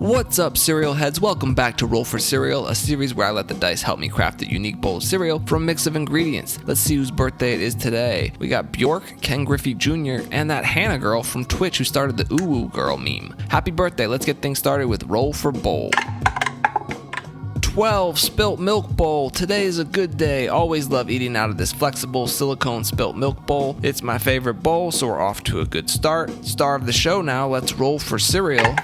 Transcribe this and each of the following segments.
What's up, cereal heads? Welcome back to Roll for Cereal, a series where I let the dice help me craft a unique bowl of cereal from a mix of ingredients. Let's see whose birthday it is today. We got Bjork, Ken Griffey Jr., and that Hannah girl from Twitch who started the Ooh Girl meme. Happy birthday. Let's get things started with Roll for Bowl. 12 Spilt Milk Bowl. Today is a good day. Always love eating out of this flexible silicone spilt milk bowl. It's my favorite bowl, so we're off to a good start. Star of the show now, let's roll for cereal.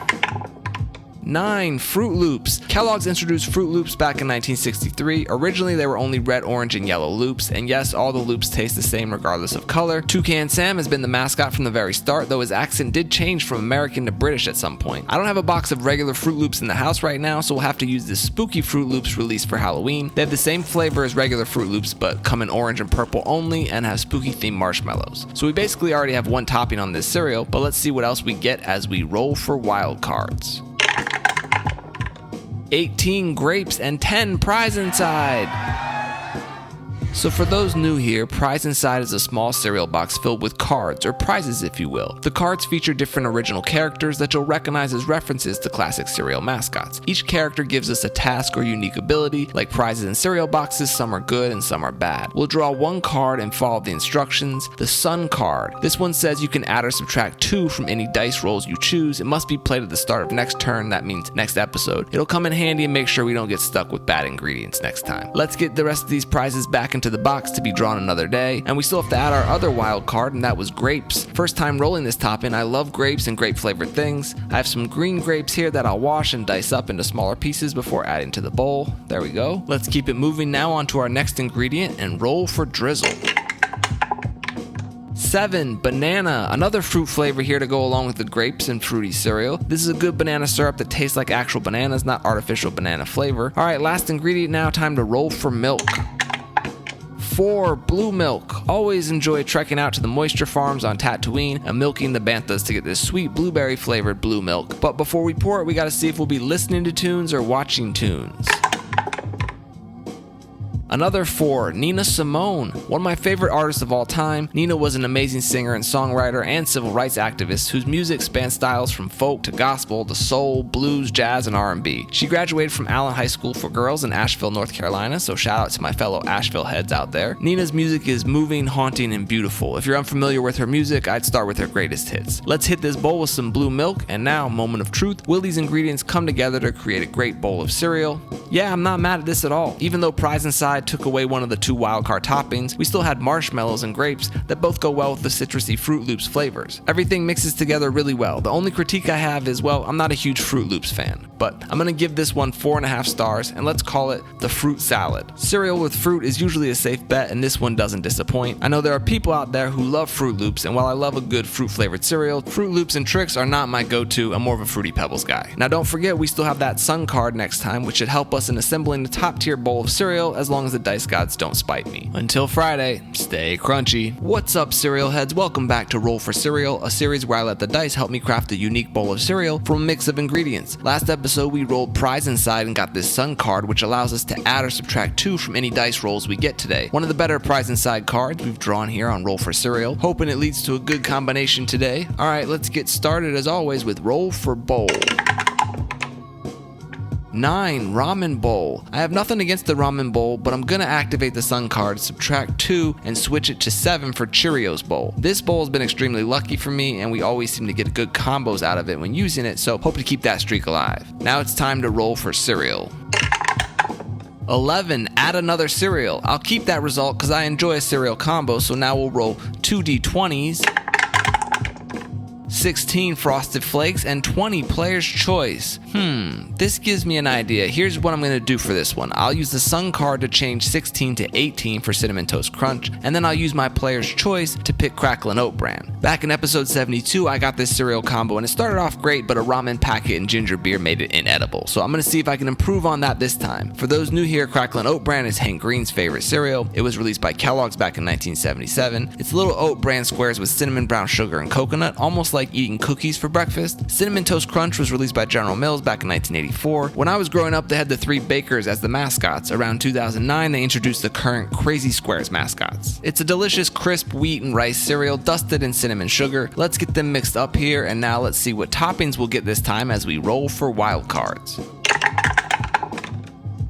9 Fruit Loops. Kellogg's introduced Fruit Loops back in 1963. Originally, they were only red, orange, and yellow loops, and yes, all the loops taste the same regardless of color. Toucan Sam has been the mascot from the very start, though his accent did change from American to British at some point. I don't have a box of regular Fruit Loops in the house right now, so we'll have to use the spooky Fruit Loops released for Halloween. They have the same flavor as regular Fruit Loops, but come in orange and purple only and have spooky themed marshmallows. So we basically already have one topping on this cereal, but let's see what else we get as we roll for wild cards. 18 grapes and 10 Prize Inside. So for those new here, Prize Inside is a small cereal box filled with cards, or prizes if you will. The cards feature different original characters that you'll recognize as references to classic cereal mascots. Each character gives us a task or unique ability. Like prizes in cereal boxes, some are good and some are bad. We'll draw one card and follow the instructions. The Sun card. This one says you can add or subtract 2 from any dice rolls you choose. It must be played at the start of next turn, that means next episode. It'll come in handy and make sure we don't get stuck with bad ingredients next time. Let's get the rest of these prizes back into the box to be drawn another day, and we still have to add our other wild card, and that was grapes. First time rolling this topping. I love grapes and grape flavored things. I have some green grapes here that I'll wash and dice up into smaller pieces before adding to the bowl. There we go. Let's keep it moving now on to our next ingredient and roll for drizzle. 7 Banana, another fruit flavor here to go along with the grapes and fruity cereal. This is a good banana syrup that tastes like actual bananas, not artificial banana flavor. Alright, last ingredient now, time to roll for milk. 4 Blue Milk. Always enjoy trekking out to the moisture farms on Tatooine and milking the banthas to get this sweet blueberry flavored blue milk. But before we pour it, we gotta see if we'll be listening to tunes or watching tunes. Another 4, Nina Simone. One of my favorite artists of all time. Nina was an amazing singer and songwriter and civil rights activist whose music spans styles from folk to gospel to soul, blues, jazz, and R&B. She graduated from Allen High School for Girls in Asheville, North Carolina, so shout out to my fellow Asheville heads out there. Nina's music is moving, haunting, and beautiful. If you're unfamiliar with her music, I'd start with her greatest hits. Let's hit this bowl with some blue milk, and now, moment of truth. Will these ingredients come together to create a great bowl of cereal? Yeah, I'm not mad at this at all. Even though Prize Inside took away one of the 2 wildcard toppings, we still had marshmallows and grapes that both go well with the citrusy Fruit Loops flavors. Everything mixes together really well. The only critique I have is, well, I'm not a huge Fruit Loops fan, but I'm gonna give this one 4.5 stars, and let's call it the fruit salad. Cereal with fruit is usually a safe bet, and this one doesn't disappoint. I know there are people out there who love Fruit Loops, and while I love a good fruit flavored cereal, Fruit Loops and Trix are not my go-to. I'm more of a Fruity Pebbles guy. Now don't forget, we still have that Sun card next time, which should help us in assembling the top tier bowl of cereal as long as the dice gods don't spite me. Until Friday, stay crunchy. What's up, cereal heads? Welcome back to Roll for Cereal, a series where I let the dice help me craft a unique bowl of cereal from a mix of ingredients. Last episode, we rolled Prize Inside and got this Sun card, which allows us to add or subtract 2 from any dice rolls we get today. One of the better Prize Inside cards we've drawn here on Roll for Cereal. Hoping it leads to a good combination today. Alright, let's get started as always with Roll for Bowl. 9 Ramen Bowl. I have nothing against the Ramen Bowl, but I'm gonna activate the Sun card, subtract 2, and switch it to 7 for Cheerios Bowl. This bowl has been extremely lucky for me, and we always seem to get good combos out of it when using it, so hope to keep that streak alive. Now it's time to roll for cereal. 11 Add another cereal. I'll keep that result because I enjoy a cereal combo, so now we'll roll 2 D20s. 16 Frosted Flakes, and 20 Player's Choice. This gives me an idea. Here's what I'm going to do for this one. I'll use the Sun card to change 16 to 18 for Cinnamon Toast Crunch, and then I'll use my Player's Choice to pick Cracklin' Oat Bran. Back in episode 72, I got this cereal combo, and it started off great, but a ramen packet and ginger beer made it inedible, so I'm going to see if I can improve on that this time. For those new here, Cracklin' Oat Bran is Hank Green's favorite cereal. It was released by Kellogg's back in 1977. It's little oat bran squares with cinnamon brown sugar and coconut, almost like like eating cookies for breakfast. Cinnamon Toast Crunch was released by General Mills back in 1984. When I was growing up, they had the three bakers as the mascots. Around 2009, they introduced the current Crazy Squares mascots. It's a delicious crisp wheat and rice cereal dusted in cinnamon sugar. Let's get them mixed up here, and now let's see what toppings we'll get this time as we roll for wild cards.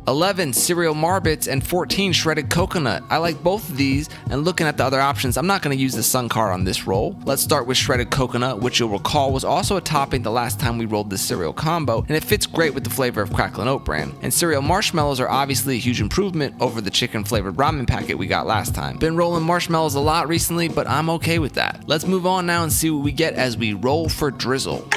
11 cereal Marbits and 14 shredded coconut. I like both of these, and looking at the other options, I'm not going to use the sun card on this roll. Let's start with shredded coconut, which you'll recall was also a topping the last time we rolled this cereal combo, and it fits great with the flavor of Cracklin' Oat Bran. And cereal marshmallows are obviously a huge improvement over the chicken flavored ramen packet we got last time. Been rolling marshmallows a lot recently, but I'm okay with that. Let's move on now and see what we get as we roll for drizzle.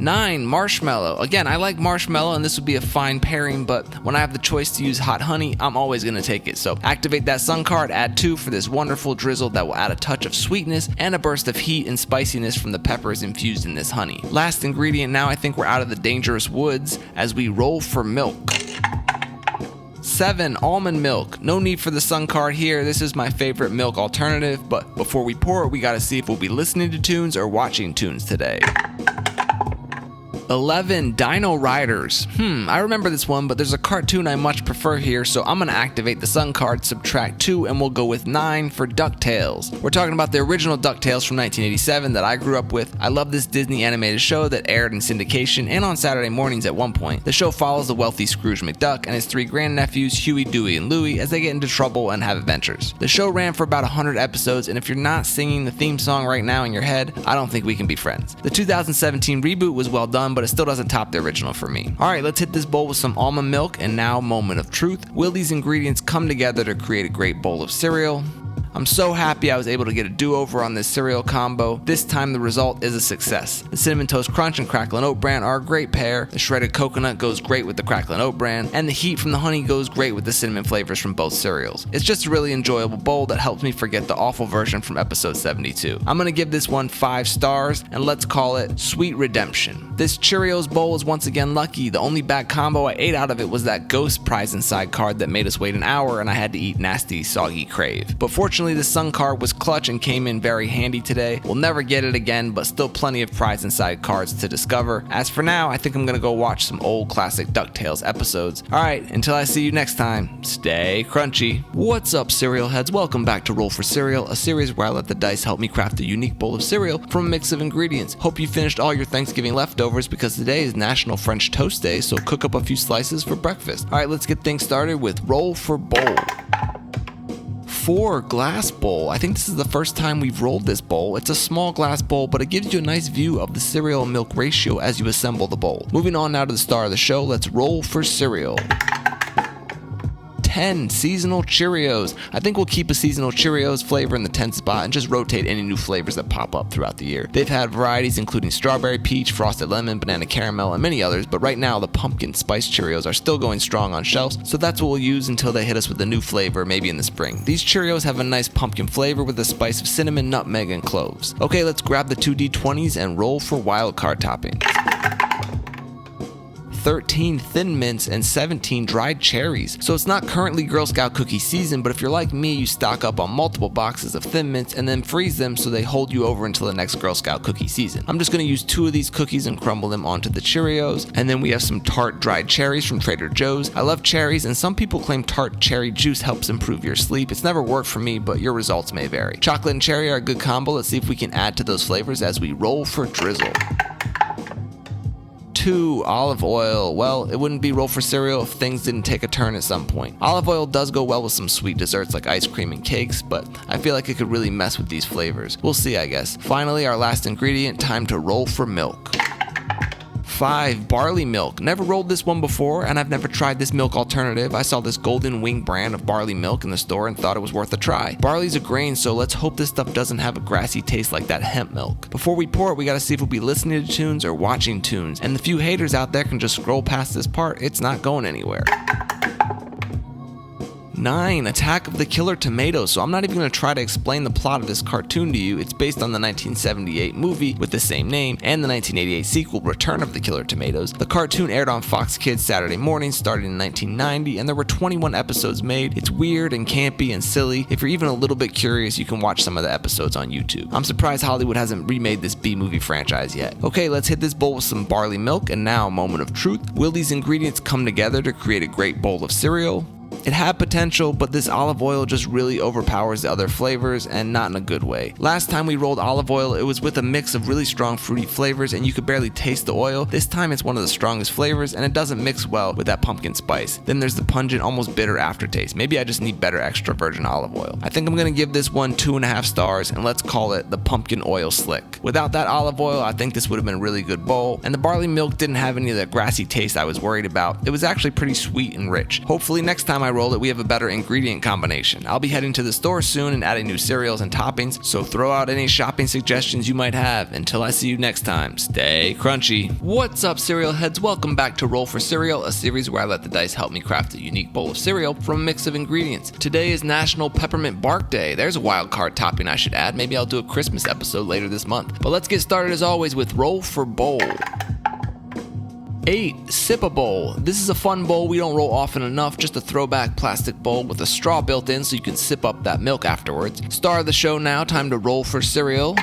9 marshmallow. Again, I like marshmallow and this would be a fine pairing, but when I have the choice to use hot honey, I'm always going to take it. So activate that sun card, add 2 for this wonderful drizzle that will add a touch of sweetness and a burst of heat and spiciness from the peppers infused in this honey. Last ingredient, now I think we're out of the dangerous woods as we roll for milk. 7 almond milk. No need for the sun card here. This is my favorite milk alternative, but before we pour it, we gotta see if we'll be listening to tunes or watching tunes today. 11 Dino Riders. I remember this one, but there's a cartoon I much prefer here, so I'm gonna activate the sun card, subtract 2, and we'll go with 9 for DuckTales. We're talking about the original DuckTales from 1987 that I grew up with. I love this Disney animated show that aired in syndication and on Saturday mornings at one point. The show follows the wealthy Scrooge McDuck and his 3 grandnephews, Huey, Dewey, and Louie, as they get into trouble and have adventures. The show ran for about 100 episodes, and if you're not singing the theme song right now in your head, I don't think we can be friends. The 2017 reboot was well done, but it still doesn't top the original for me. Alright, let's hit this bowl with some almond milk, and now moment of truth. Will these ingredients come together to create a great bowl of cereal? I'm so happy I was able to get a do-over on this cereal combo. This time the result is a success. The Cinnamon Toast Crunch and Cracklin' Oat Bran are a great pair. The shredded coconut goes great with the Cracklin' Oat Bran, and the heat from the honey goes great with the cinnamon flavors from both cereals. It's just a really enjoyable bowl that helps me forget the awful version from episode 72. I'm gonna give this one 5 stars, and let's call it Sweet Redemption. This Cheerios bowl is once again lucky. The only bad combo I ate out of it was that Ghost Prize Inside card that made us wait an hour and I had to eat nasty, soggy Crave. But fortunately, the sun card was clutch and came in very handy today. We'll never get it again, but still plenty of Prize Inside cards to discover. As for now, I think I'm gonna go watch some old classic DuckTales episodes. Alright, until I see you next time, stay crunchy. What's up, cereal heads? Welcome back to Roll for Cereal, a series where I let the dice help me craft a unique bowl of cereal from a mix of ingredients. Hope you finished all your Thanksgiving leftovers because today is National French Toast Day, so cook up a few slices for breakfast. Alright, let's get things started with Roll for Bowl. 4 glass bowl. I think this is the first time we've rolled this bowl. It's a small glass bowl, but it gives you a nice view of the cereal and milk ratio as you assemble the bowl. Moving on now to the star of the show, let's roll for cereal. 10 seasonal Cheerios. I think we'll keep a seasonal Cheerios flavor in the 10th spot and just rotate any new flavors that pop up throughout the year. They've had varieties including strawberry peach, frosted lemon, banana caramel, and many others, but right now the pumpkin spice Cheerios are still going strong on shelves, so that's what we'll use until they hit us with a new flavor, maybe in the spring. These Cheerios have a nice pumpkin flavor with a spice of cinnamon, nutmeg, and cloves. Okay, let's grab the 2 D20s and roll for wild card topping. 13 Thin Mints and 17 dried cherries. So it's not currently Girl Scout cookie season, but if you're like me, you stock up on multiple boxes of Thin Mints and then freeze them so they hold you over until the next Girl Scout cookie season. I'm just going to use 2 of these cookies and crumble them onto the Cheerios. And then we have some tart dried cherries from Trader Joe's. I love cherries, and some people claim tart cherry juice helps improve your sleep. It's never worked for me, but your results may vary. Chocolate and cherry are a good combo. Let's see if we can add to those flavors as we roll for drizzle. 2 olive oil. Well, it wouldn't be roll for cereal if things didn't take a turn at some point. Olive oil does go well with some sweet desserts like ice cream and cakes, but I feel like it could really mess with these flavors. We'll see, I guess. Finally, our last ingredient, time to roll for milk. 5 barley milk. Never rolled this one before, and I've never tried this milk alternative. I saw this Golden Wing brand of barley milk in the store and thought it was worth a try. Barley's a grain, so let's hope this stuff doesn't have a grassy taste like that hemp milk. Before we pour it, we gotta see if we'll be listening to tunes or watching tunes, and the few haters out there can just scroll past this part. It's not going anywhere. 9. Attack of the Killer Tomatoes. So I'm not even going to try to explain the plot of this cartoon to you. It's based on the 1978 movie with the same name and the 1988 sequel Return of the Killer Tomatoes. The cartoon aired on Fox Kids Saturday mornings starting in 1990, and there were 21 episodes made. It's weird and campy and silly. If you're even a little bit curious, you can watch some of the episodes on YouTube. I'm surprised Hollywood hasn't remade this B-movie franchise yet. Okay, let's hit this bowl with some barley milk, and now, moment of truth. Will these ingredients come together to create a great bowl of cereal? It had potential, but this olive oil just really overpowers the other flavors, and not in a good way. Last time we rolled olive oil, it was with a mix of really strong fruity flavors and you could barely taste the oil. This time it's one of the strongest flavors and it doesn't mix well with that pumpkin spice. Then there's the pungent, almost bitter aftertaste. Maybe I just need better extra virgin olive oil. I think I'm gonna give this one 2.5 stars, and let's call it the pumpkin oil slick. Without that olive oil, I think this would have been a really good bowl, and the barley milk didn't have any of that grassy taste I was worried about. It was actually pretty sweet and rich. Hopefully next time I roll it, we have a better ingredient combination. I'll be heading to the store soon and adding new cereals and toppings, so throw out any shopping suggestions you might have. Until I see you next time, stay crunchy. What's up, cereal heads? Welcome back to Roll for Cereal, a series where I let the dice help me craft a unique bowl of cereal from a mix of ingredients. Today is National Peppermint Bark Day. There's a wild card topping I should add. Maybe I'll do a Christmas episode later this month. But let's get started as always with Roll for Bowl. 8. Sip-a-Bowl. This is a fun bowl we don't roll often enough, just a throwback plastic bowl with a straw built in so you can sip up that milk afterwards. Star of the show now, time to roll for cereal.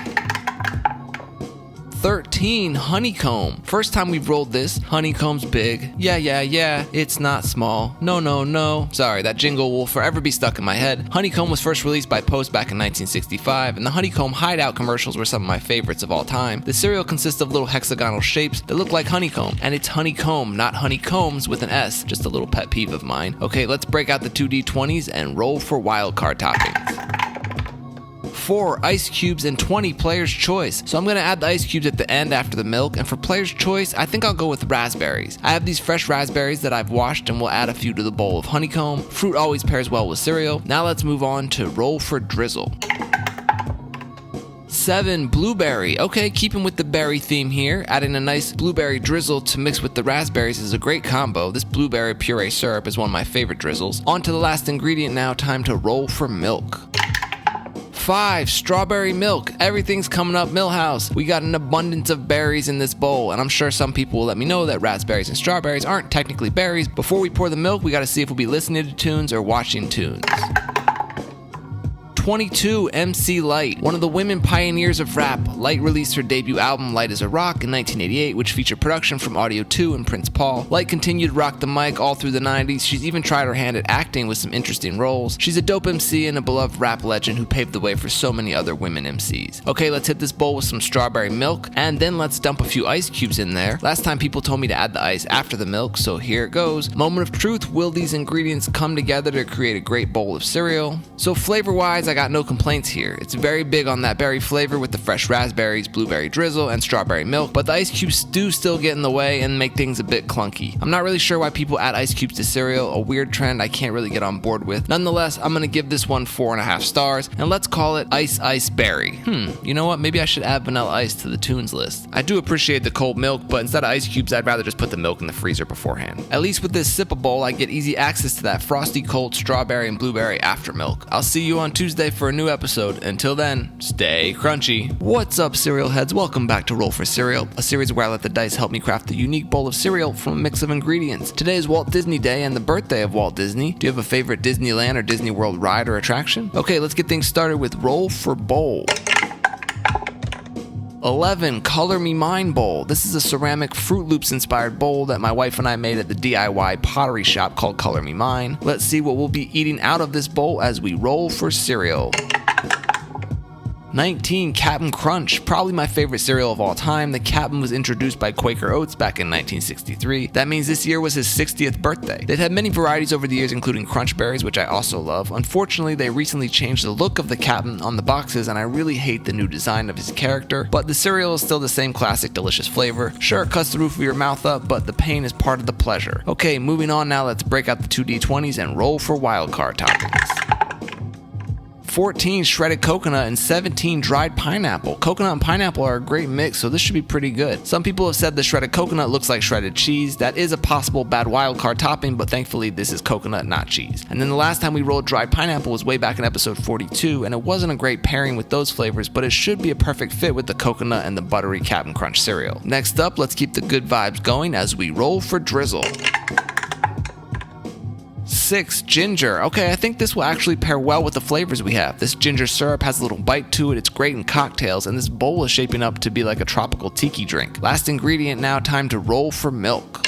13. Honeycomb. First time we've rolled this. Honeycomb's big. Yeah, it's not small. No. Sorry, that jingle will forever be stuck in my head. Honeycomb was first released by Post back in 1965, and the Honeycomb Hideout commercials were some of my favorites of all time. The cereal consists of little hexagonal shapes that look like honeycomb, and it's honeycomb, not honeycombs with an S. Just a little pet peeve of mine. Okay, let's break out the 2D20s and roll for wildcard toppings. 4. Ice cubes and 20 player's choice. So I'm going to add the ice cubes at the end after the milk, and for player's choice, I think I'll go with raspberries. I have these fresh raspberries that I've washed, and we'll add a few to the bowl of honeycomb. Fruit always pairs well with cereal. Now let's move on to roll for drizzle. 7. Blueberry. Okay, keeping with the berry theme here, adding a nice blueberry drizzle to mix with the raspberries is a great combo. This blueberry puree syrup is one of my favorite drizzles. On to the last ingredient now, time to roll for milk. 5. Strawberry milk. Everything's coming up Millhouse. We got an abundance of berries in this bowl, and I'm sure some people will let me know that raspberries and strawberries aren't technically berries. Before we pour the milk, we gotta see if we'll be listening to tunes or watching tunes. 22. MC Lyte. One of the women pioneers of rap, Lyte released her debut album Light as a Rock in 1988, which featured production from Audio 2 and Prince Paul. Lyte continued to rock the mic all through the 90s. She's even tried her hand at acting with some interesting roles. She's a dope MC and a beloved rap legend who paved the way for so many other women MCs. Okay, let's hit this bowl with some strawberry milk, and then let's dump a few ice cubes in there. Last time people told me to add the ice after the milk, so here it goes. Moment of truth, will these ingredients come together to create a great bowl of cereal? So flavor-wise, I got no complaints here. It's very big on that berry flavor with the fresh raspberries, blueberry drizzle, and strawberry milk, but the ice cubes do still get in the way and make things a bit clunky. I'm not really sure why people add ice cubes to cereal, a weird trend I can't really get on board with. Nonetheless, I'm gonna give this one 4.5 stars, and let's call it Ice Berry. You know what? Maybe I should add vanilla ice to the tunes list. I do appreciate the cold milk, but instead of ice cubes, I'd rather just put the milk in the freezer beforehand. At least with this sip-a-bowl, I get easy access to that frosty cold strawberry and blueberry after milk. I'll see you on Tuesday for a new episode. Until then, stay crunchy. What's up, cereal heads? Welcome back to Roll for Cereal, a series where I let the dice help me craft a unique bowl of cereal from a mix of ingredients. Today is Walt Disney Day and the birthday of Walt Disney. Do you have a favorite Disneyland or Disney World ride or attraction? Okay, let's get things started with Roll for Bowl. 11. Color Me Mine Bowl. This is a ceramic Fruit Loops inspired bowl that my wife and I made at the DIY pottery shop called Color Me Mine. Let's see what we'll be eating out of this bowl as we roll for cereal. 19. Cap'n Crunch, probably my favorite cereal of all time. The Cap'n was introduced by Quaker Oats back in 1963. That means this year was his 60th birthday. They've had many varieties over the years, including Crunch Berries, which I also love. Unfortunately, they recently changed the look of the Cap'n on the boxes, and I really hate the new design of his character, but the cereal is still the same classic delicious flavor. Sure, it cuts the roof of your mouth up, but the pain is part of the pleasure. Okay, moving on now, let's break out the 2D20s and roll for wildcard toppings. 14, shredded coconut, and 17, dried pineapple. Coconut and pineapple are a great mix, so this should be pretty good. Some people have said the shredded coconut looks like shredded cheese. That is a possible bad wildcard topping, but thankfully this is coconut, not cheese. And then the last time we rolled dried pineapple was way back in episode 42, and it wasn't a great pairing with those flavors, but it should be a perfect fit with the coconut and the buttery Cap'n Crunch cereal. Next up, let's keep the good vibes going as we roll for drizzle. 6, ginger. Okay, I think this will actually pair well with the flavors we have. This ginger syrup has a little bite to it, it's great in cocktails, and this bowl is shaping up to be like a tropical tiki drink. Last ingredient now, time to roll for milk.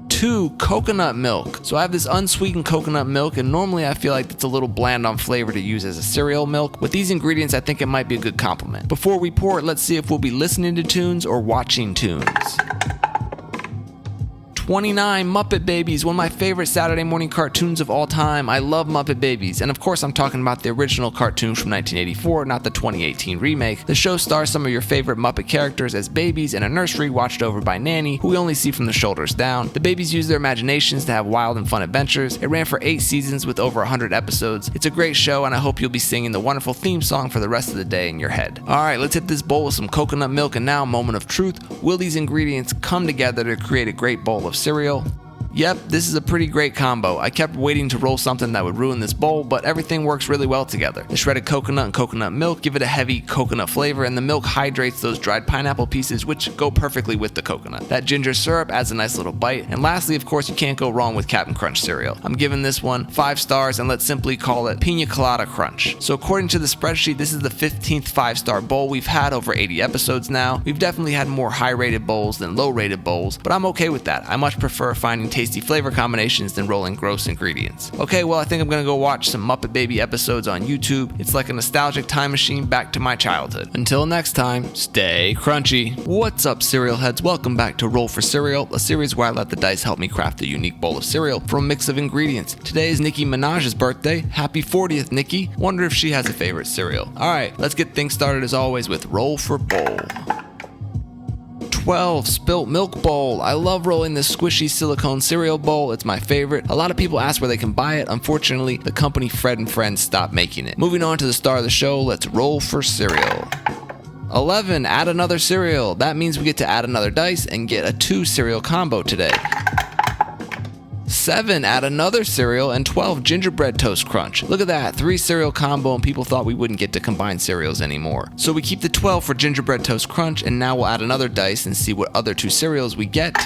2, coconut milk. So I have this unsweetened coconut milk, and normally I feel like it's a little bland on flavor to use as a cereal milk. With these ingredients, I think it might be a good complement. Before we pour it, let's see if we'll be listening to tunes or watching tunes. 29, Muppet Babies, one of my favorite Saturday morning cartoons of all time. I love Muppet Babies, and of course I'm talking about the original cartoon from 1984, not the 2018 remake. The show stars some of your favorite Muppet characters as babies in a nursery watched over by Nanny, who we only see from the shoulders down. The babies use their imaginations to have wild and fun adventures. It ran for 8 seasons with over 100 episodes. It's a great show, and I hope you'll be singing the wonderful theme song for the rest of the day in your head. Alright, let's hit this bowl with some coconut milk, and now, moment of truth. Will these ingredients come together to create a great bowl of cereal? Yep, this is a pretty great combo. I kept waiting to roll something that would ruin this bowl, but everything works really well together. The shredded coconut and coconut milk give it a heavy coconut flavor, and the milk hydrates those dried pineapple pieces, which go perfectly with the coconut. That ginger syrup adds a nice little bite, and lastly, of course, you can't go wrong with Cap'n Crunch cereal. I'm giving this one 5 stars, and let's simply call it Pina Colada Crunch. So according to the spreadsheet, this is the 15th 5-star bowl we've had over 80 episodes now. We've definitely had more high-rated bowls than low-rated bowls, but I'm okay with that. I much prefer finding tasty flavor combinations than rolling gross ingredients. Okay, well, I think I'm gonna go watch some Muppet Baby episodes on YouTube. It's like a nostalgic time machine back to my childhood. Until next time, stay crunchy. What's up, cereal heads? Welcome back to Roll for Cereal, a series where I let the dice help me craft a unique bowl of cereal from a mix of ingredients. Today is Nicki Minaj's birthday. Happy 40th, Nicki. Wonder if she has a favorite cereal. Alright, let's get things started as always with Roll for Bowl. 12, Spilt Milk Bowl. I love rolling this squishy silicone cereal bowl. It's my favorite. A lot of people ask where they can buy it. Unfortunately, the company Fred and Friends stopped making it. Moving on to the star of the show, let's roll for cereal. 11, add another cereal. That means we get to add another dice and get a 2 cereal combo today. 7, add another cereal, and 12, gingerbread toast crunch. Look at that, 3 cereal combo, and people thought we wouldn't get to combine cereals anymore. So we keep the 12 for gingerbread toast crunch, and now we'll add another dice and see what other 2 cereals we get.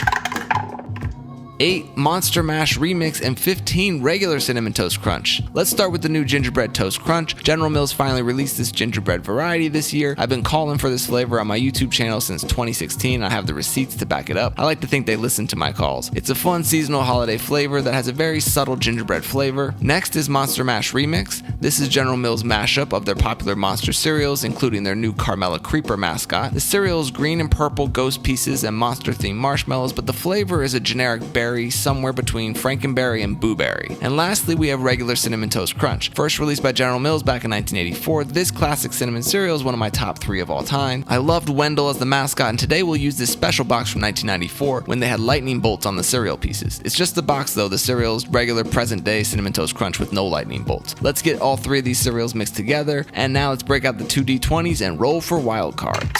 8, Monster Mash Remix, and 15, regular Cinnamon Toast Crunch. Let's start with the new Gingerbread Toast Crunch. General Mills finally released this gingerbread variety this year. I've been calling for this flavor on my YouTube channel since 2016. I have the receipts to back it up. I like to think they listen to my calls. It's a fun seasonal holiday flavor that has a very subtle gingerbread flavor. Next is Monster Mash Remix. This is General Mills' mashup of their popular monster cereals, including their new Carmella Creeper mascot. The cereal is green and purple ghost pieces and monster-themed marshmallows, but the flavor is a generic berry somewhere between Frankenberry and Boo Berry. And lastly, we have regular Cinnamon Toast Crunch. First released by General Mills back in 1984, this classic cinnamon cereal is one of my top 3 of all time. I loved Wendell as the mascot, and today we'll use this special box from 1994 when they had lightning bolts on the cereal pieces. It's just the box though, the cereal's regular present day Cinnamon Toast Crunch with no lightning bolts. Let's get all 3 of these cereals mixed together, and now let's break out the 2 D20s and roll for wild cards.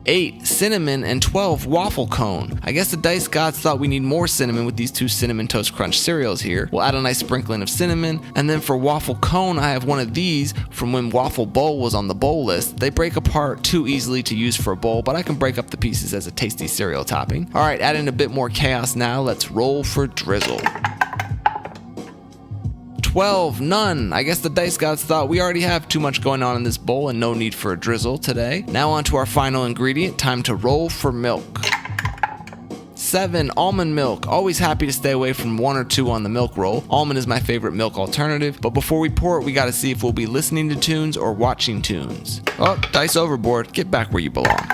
8, cinnamon, and 12, waffle cone. I guess the dice gods thought we need more cinnamon with these 2 Cinnamon Toast Crunch cereals here. We'll add a nice sprinkling of cinnamon, and then for waffle cone, I have one of these from when Waffle Bowl was on the bowl list. They break apart too easily to use for a bowl, but I can break up the pieces as a tasty cereal topping. Alright, add in a bit more chaos now. Let's roll for drizzle. 12, none. I guess the dice gods thought we already have too much going on in this bowl and no need for a drizzle today. Now on to our final ingredient, time to roll for milk. 7, almond milk. Always happy to stay away from 1 or 2 on the milk roll. Almond is my favorite milk alternative, but before we pour it, we gotta see if we'll be listening to tunes or watching tunes. Oh, dice overboard. Get back where you belong.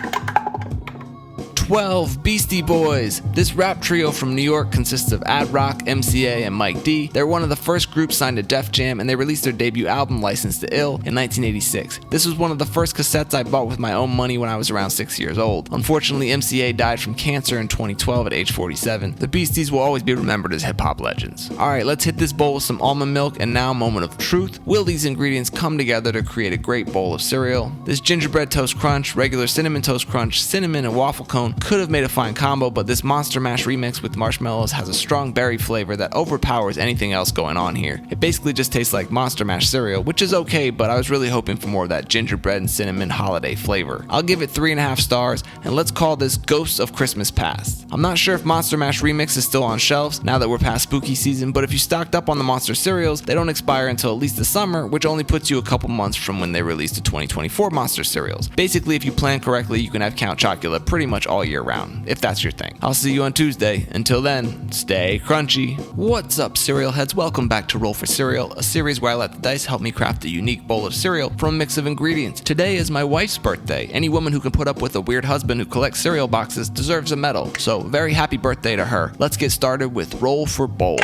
12. Beastie Boys. This rap trio from New York consists of Ad Rock, MCA, and Mike D. They're one of the first groups signed to Def Jam, and they released their debut album, License to Ill, in 1986. This was one of the first cassettes I bought with my own money when I was around 6 years old. Unfortunately, MCA died from cancer in 2012 at age 47. The Beasties will always be remembered as hip-hop legends. Alright, let's hit this bowl with some almond milk, and now moment of truth. Will these ingredients come together to create a great bowl of cereal? This gingerbread toast crunch, regular cinnamon toast crunch, cinnamon and waffle cone could have made a fine combo, but this Monster Mash remix with marshmallows has a strong berry flavor that overpowers anything else going on here. It basically just tastes like Monster Mash cereal, which is okay, but I was really hoping for more of that gingerbread and cinnamon holiday flavor. I'll give it 3.5 stars, and let's call this Ghosts of Christmas Past. I'm not sure if Monster Mash remix is still on shelves now that we're past spooky season, but if you stocked up on the Monster cereals, they don't expire until at least the summer, which only puts you a couple months from when they released the 2024 Monster cereals. Basically, if you plan correctly, you can have Count Chocula pretty much all year round, if that's your thing. I'll see you on Tuesday. Until then, stay crunchy. What's up, cereal heads? Welcome back to Roll for Cereal, a series where I let the dice help me craft a unique bowl of cereal from a mix of ingredients. Today is my wife's birthday. Any woman who can put up with a weird husband who collects cereal boxes deserves a medal. So, very happy birthday to her. Let's get started with Roll for Bowl.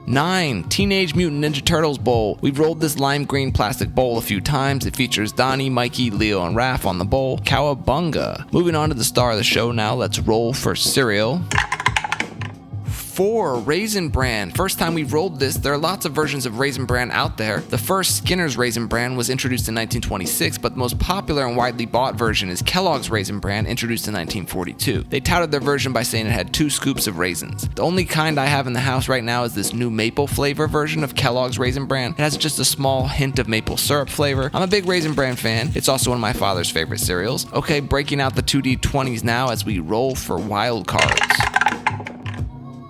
9. Teenage Mutant Ninja Turtles Bowl. We've rolled this lime green plastic bowl a few times. It features Donnie, Mikey, Leo, and Raph on the bowl. Cowabunga. Moving on to the star of the show now, let's roll for cereal. 4. Raisin Bran. First time we've rolled this, there are lots of versions of Raisin Bran out there. The first Skinner's Raisin Bran was introduced in 1926, but the most popular and widely bought version is Kellogg's Raisin Bran, introduced in 1942. They touted their version by saying it had 2 scoops of raisins. The only kind I have in the house right now is this new maple flavor version of Kellogg's Raisin Bran. It has just a small hint of maple syrup flavor. I'm a big Raisin Bran fan. It's also one of my father's favorite cereals. Okay, breaking out the 2D20s now as we roll for wild cards.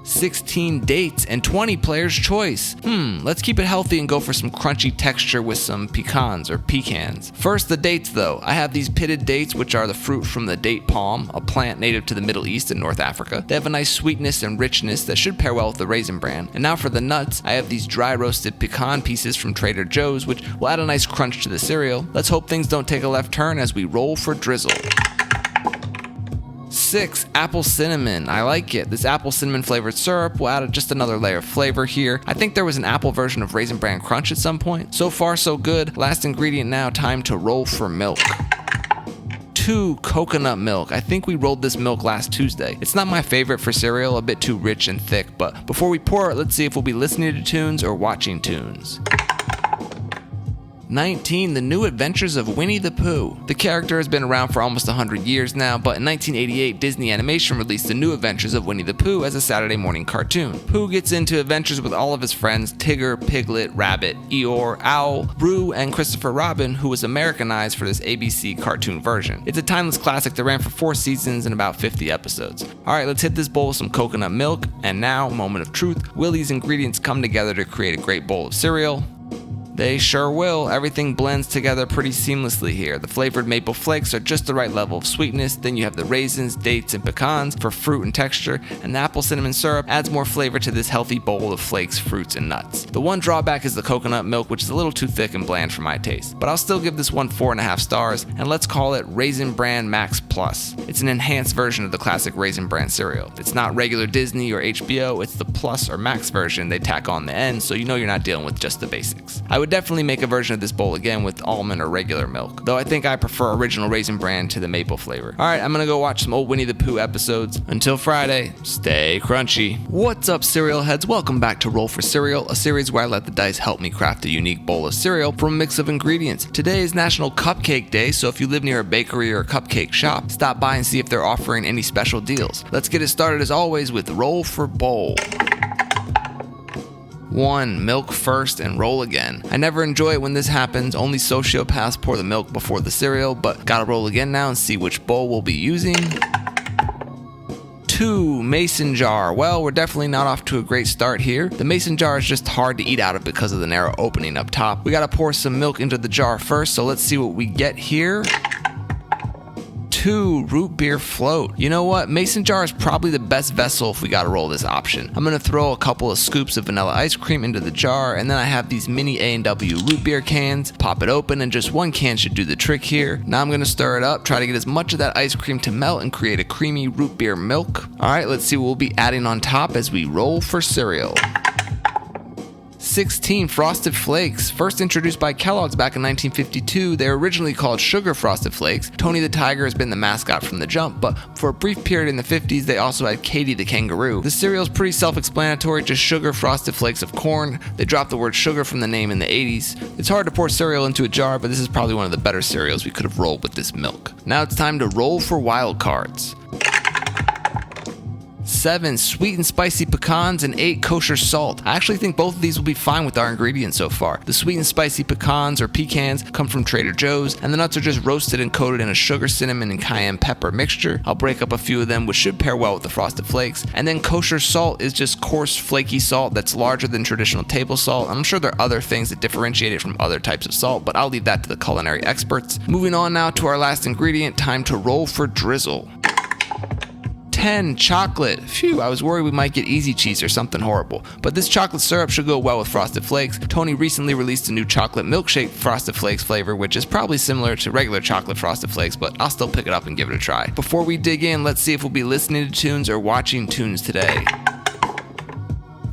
16 dates and 20 players' choice. Let's keep it healthy and go for some crunchy texture with some pecans or pecans. First, the dates though. I have these pitted dates, which are the fruit from the date palm, a plant native to the Middle East and North Africa. They have a nice sweetness and richness that should pair well with the Raisin Bran. And now for the nuts, I have these dry roasted pecan pieces from Trader Joe's, which will add a nice crunch to the cereal. Let's hope things don't take a left turn as we roll for drizzle. 6. Apple cinnamon. I like it. This apple cinnamon flavored syrup will add just another layer of flavor here. I think there was an apple version of Raisin Bran Crunch at some point. So far, so good. Last ingredient now, time to roll for milk. 2. Coconut milk. I think we rolled this milk last Tuesday. It's not my favorite for cereal, a bit too rich and thick, but before we pour it, let's see if we'll be listening to tunes or watching tunes. 19. The New Adventures of Winnie the Pooh. The character has been around for almost 100 years now, but in 1988, Disney Animation released The New Adventures of Winnie the Pooh as a Saturday morning cartoon. Pooh gets into adventures with all of his friends, Tigger, Piglet, Rabbit, Eeyore, Owl, Roo, and Christopher Robin, who was Americanized for this ABC cartoon version. It's a timeless classic that ran for 4 seasons and about 50 episodes. Alright, let's hit this bowl with some coconut milk, and now, moment of truth, will these ingredients come together to create a great bowl of cereal? They sure will. Everything blends together pretty seamlessly here. The flavored maple flakes are just the right level of sweetness. Then you have the raisins, dates, and pecans for fruit and texture, and the apple cinnamon syrup adds more flavor to this healthy bowl of flakes, fruits, and nuts. The one drawback is the coconut milk, which is a little too thick and bland for my taste, but I'll still give this one 4.5 stars, and let's call it Raisin Bran Max Plus. It's an enhanced version of the classic Raisin Bran cereal. It's not regular Disney or HBO, it's the Plus or Max version they tack on the end, so you know you're not dealing with just the basics. I would definitely make a version of this bowl again with almond or regular milk, though I think I prefer original Raisin Bran to the maple flavor. Alright, I'm gonna go watch some old Winnie the Pooh episodes. Until Friday, stay crunchy. What's up, cereal heads? Welcome back to Roll for Cereal, a series where I let the dice help me craft a unique bowl of cereal from a mix of ingredients. Today is National Cupcake Day, so if you live near a bakery or a cupcake shop, stop by and see if they're offering any special deals. Let's get it started as always with Roll for Bowl. 1. Milk first and roll again. I never enjoy it when this happens, only sociopaths pour the milk before the cereal, but gotta roll again now and see which bowl we'll be using. 2. Mason jar. Well, we're definitely not off to a great start here. The mason jar is just hard to eat out of because of the narrow opening up top. We gotta pour some milk into the jar first, so let's see what we get here. 2. 2, root beer float. You know what? Mason jar is probably the best vessel if we gotta roll this option. I'm gonna throw a couple of scoops of vanilla ice cream into the jar, and then I have these mini A&W root beer cans. Pop it open, and just one can should do the trick here. Now I'm gonna stir it up, try to get as much of that ice cream to melt and create a creamy root beer milk. Alright, let's see what we'll be adding on top as we roll for cereal. 16, Frosted Flakes. First introduced by Kellogg's back in 1952, they were originally called Sugar Frosted Flakes. Tony the Tiger has been the mascot from the jump, but for a brief period in the 50s, they also had Katie the Kangaroo. The cereal is pretty self-explanatory, just sugar frosted flakes of corn. They dropped the word sugar from the name in the 80s. It's hard to pour cereal into a jar, but this is probably one of the better cereals we could have rolled with this milk. Now it's time to roll for wild cards. 7, sweet and spicy pecans, and 8, kosher salt. I actually think both of these will be fine with our ingredients so far. The sweet and spicy pecans or pecans come from Trader Joe's, and the nuts are just roasted and coated in a sugar, cinnamon, and cayenne pepper mixture. I'll break up a few of them, which should pair well with the Frosted Flakes. And then kosher salt is just coarse, flaky salt that's larger than traditional table salt. I'm sure there are other things that differentiate it from other types of salt, but I'll leave that to the culinary experts. Moving on now to our last ingredient, time to roll for drizzle. 10, chocolate. Phew, I was worried we might get easy cheese or something horrible. But this chocolate syrup should go well with Frosted Flakes. Tony recently released a new chocolate milkshake Frosted Flakes flavor, which is probably similar to regular chocolate Frosted Flakes, but I'll still pick it up and give it a try. Before we dig in, let's see if we'll be listening to tunes or watching tunes today.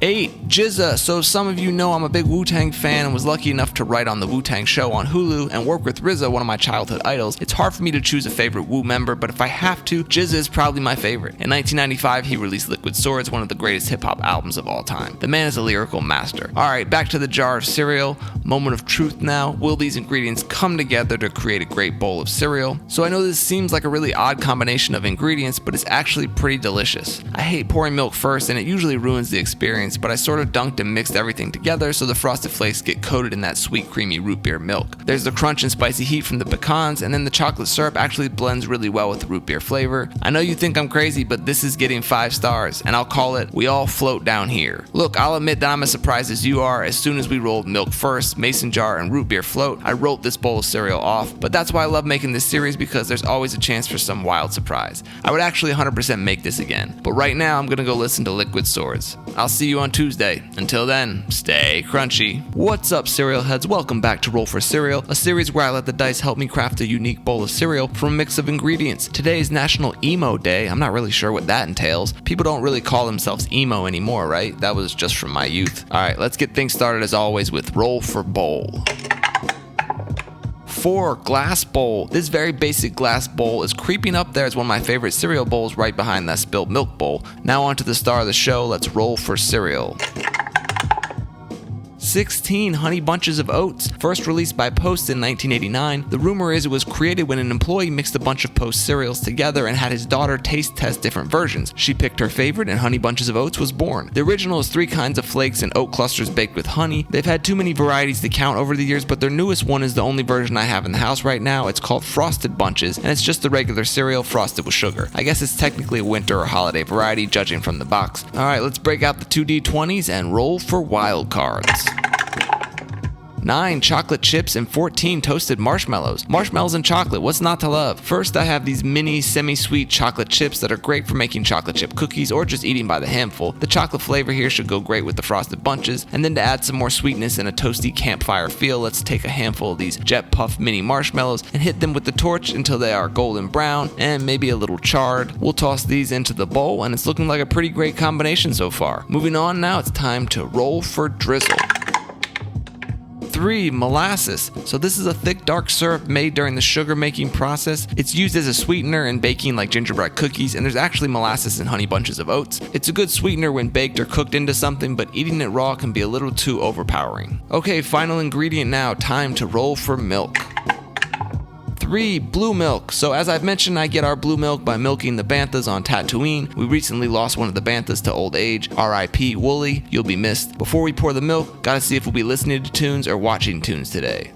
8, GZA. So some of you know I'm a big Wu-Tang fan and was lucky enough to write on the Wu-Tang show on Hulu and work with RZA, one of my childhood idols. It's hard for me to choose a favorite Wu member, but if I have to, GZA is probably my favorite. In 1995, he released Liquid Swords, one of the greatest hip-hop albums of all time. The man is a lyrical master. Alright, back to the jar of cereal. Moment of truth now. Will these ingredients come together to create a great bowl of cereal? So I know this seems like a really odd combination of ingredients, but it's actually pretty delicious. I hate pouring milk first, and it usually ruins the experience, but I sort of dunked and mixed everything together so the Frosted Flakes get coated in that sweet creamy root beer milk. There's the crunch and spicy heat from the pecans, and then the chocolate syrup actually blends really well with the root beer flavor. I know you think I'm crazy, but this is getting 5 stars, and I'll call it, we all float down here. Look, I'll admit that I'm as surprised as you are. As soon as we rolled milk first, mason jar, and root beer float, I wrote this bowl of cereal off, but that's why I love making this series, because there's always a chance for some wild surprise. I would actually 100% make this again, but right now I'm gonna go listen to Liquid Swords. I'll see you on Tuesday. Until then, stay crunchy. What's up, cereal heads? Welcome back to Roll for Cereal, a series where I let the dice help me craft a unique bowl of cereal from a mix of ingredients. Today is National Emo Day. I'm not really sure what that entails. People don't really call themselves emo anymore, right? That was just from my youth. Alright, let's get things started as always with Roll for Bowl. 4, glass bowl. This very basic glass bowl is creeping up there as one of my favorite cereal bowls right behind that spilled milk bowl. Now on to the star of the show, let's roll for cereal. 16, Honey Bunches of Oats. First released by Post in 1989, the rumor is it was created when an employee mixed a bunch of Post cereals together and had his daughter taste test different versions. She picked her favorite and Honey Bunches of Oats was born. The original is 3 kinds of flakes and oat clusters baked with honey. They've had too many varieties to count over the years, but their newest one is the only version I have in the house right now. It's called Frosted Bunches, and it's just the regular cereal frosted with sugar. I guess it's technically a winter or holiday variety, judging from the box. Alright, let's break out the 2D20s and roll for wild cards. 9, chocolate chips, and 14, toasted marshmallows. Marshmallows and chocolate, what's not to love? First, I have these mini, semi-sweet chocolate chips that are great for making chocolate chip cookies or just eating by the handful. The chocolate flavor here should go great with the Frosted Bunches. And then to add some more sweetness and a toasty campfire feel, let's take a handful of these Jet Puff mini marshmallows and hit them with the torch until they are golden brown and maybe a little charred. We'll toss these into the bowl, and it's looking like a pretty great combination so far. Moving on now, it's time to roll for drizzle. 3, molasses. So this is a thick dark syrup made during the sugar making process. It's used as a sweetener in baking like gingerbread cookies, and there's actually molasses in Honey Bunches of Oats. It's a good sweetener when baked or cooked into something, but eating it raw can be a little too overpowering. Okay, final ingredient now, time to roll for milk. 3, blue milk. So as I've mentioned, I get our blue milk by milking the banthas on Tatooine. We recently lost one of the banthas to old age. R.I.P. Wooly, you'll be missed. Before we pour the milk, gotta see if we'll be listening to tunes or watching tunes today.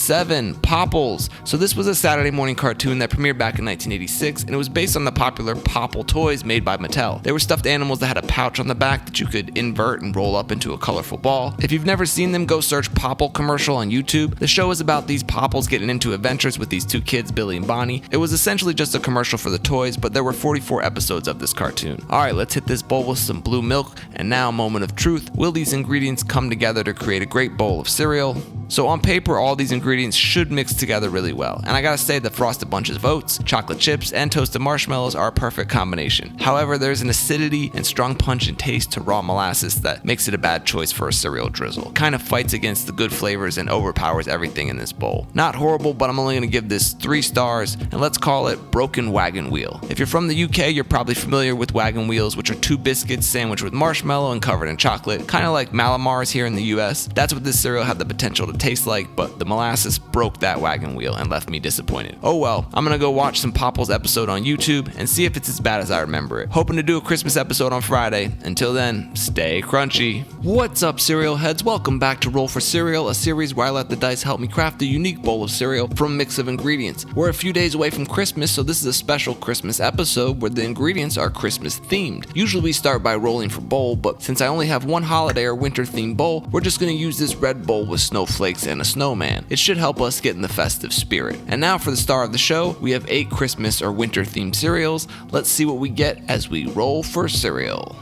7. Popples. So this was a Saturday morning cartoon that premiered back in 1986, and it was based on the popular Popple toys made by Mattel. They were stuffed animals that had a pouch on the back that you could invert and roll up into a colorful ball. If you've never seen them, go search Popple commercial on YouTube. The show is about these Popples getting into adventures with these two kids, Billy and Bonnie. It was essentially just a commercial for the toys, but there were 44 episodes of this cartoon. Alright, let's hit this bowl with some blue milk, and now moment of truth. Will these ingredients come together to create a great bowl of cereal? So on paper, all these ingredients should mix together really well. And I gotta say that Frosted Bunches of Oats, chocolate chips, and toasted marshmallows are a perfect combination. However, there's an acidity and strong punch and taste to raw molasses that makes it a bad choice for a cereal drizzle. Kind of fights against the good flavors and overpowers everything in this bowl. Not horrible, but I'm only gonna give this 3 stars, and let's call it Broken Wagon Wheel. If you're from the UK, you're probably familiar with wagon wheels, which are 2 biscuits sandwiched with marshmallow and covered in chocolate, kind of like Malamars here in the US. That's what this cereal had the potential to taste like, but the molasses broke that wagon wheel and left me disappointed. Oh well, I'm gonna go watch some Popples episode on YouTube and see if it's as bad as I remember it. Hoping to do a Christmas episode on Friday. Until then, stay crunchy. What's up, cereal heads? Welcome back to Roll for Cereal, a series where I let the dice help me craft a unique bowl of cereal from a mix of ingredients. We're a few days away from Christmas, so this is a special Christmas episode where the ingredients are Christmas themed. Usually we start by rolling for bowl, but since I only have one holiday or winter themed bowl, we're just gonna use this red bowl with snowflakes and a snowman. It should help us get in the festive spirit. And now for the star of the show, we have 8 Christmas or winter themed cereals. Let's see what we get as we roll for cereal.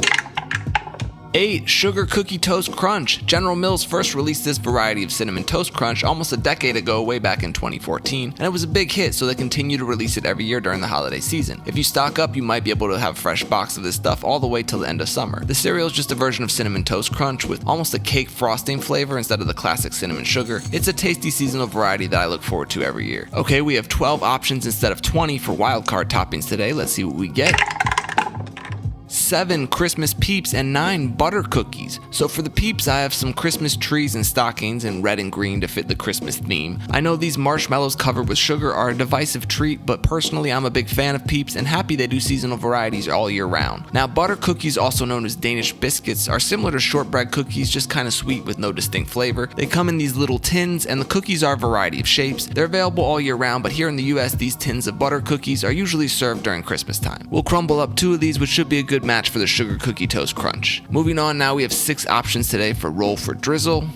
8. Sugar Cookie Toast Crunch. General Mills first released this variety of Cinnamon Toast Crunch almost a decade ago, way back in 2014, and it was a big hit, so they continue to release it every year during the holiday season. If you stock up, you might be able to have a fresh box of this stuff all the way till the end of summer. The cereal is just a version of Cinnamon Toast Crunch with almost a cake frosting flavor instead of the classic cinnamon sugar. It's a tasty seasonal variety that I look forward to every year. Okay, we have 12 options instead of 20 for wildcard toppings today. Let's see what we get. 7 Christmas Peeps and 9 Butter Cookies. So for the Peeps, I have some Christmas trees and stockings in red and green to fit the Christmas theme. I know these marshmallows covered with sugar are a divisive treat, but personally I'm a big fan of Peeps and happy they do seasonal varieties all year round. Now Butter Cookies, also known as Danish biscuits, are similar to shortbread cookies, just kind of sweet with no distinct flavor. They come in these little tins, and the cookies are a variety of shapes. They're available all year round, but here in the US, these tins of Butter Cookies are usually served during Christmas time. We'll crumble up 2 of these, which should be a good match for the Sugar Cookie Toast Crunch. Moving on, now we have 6 options today for Roll for Drizzle.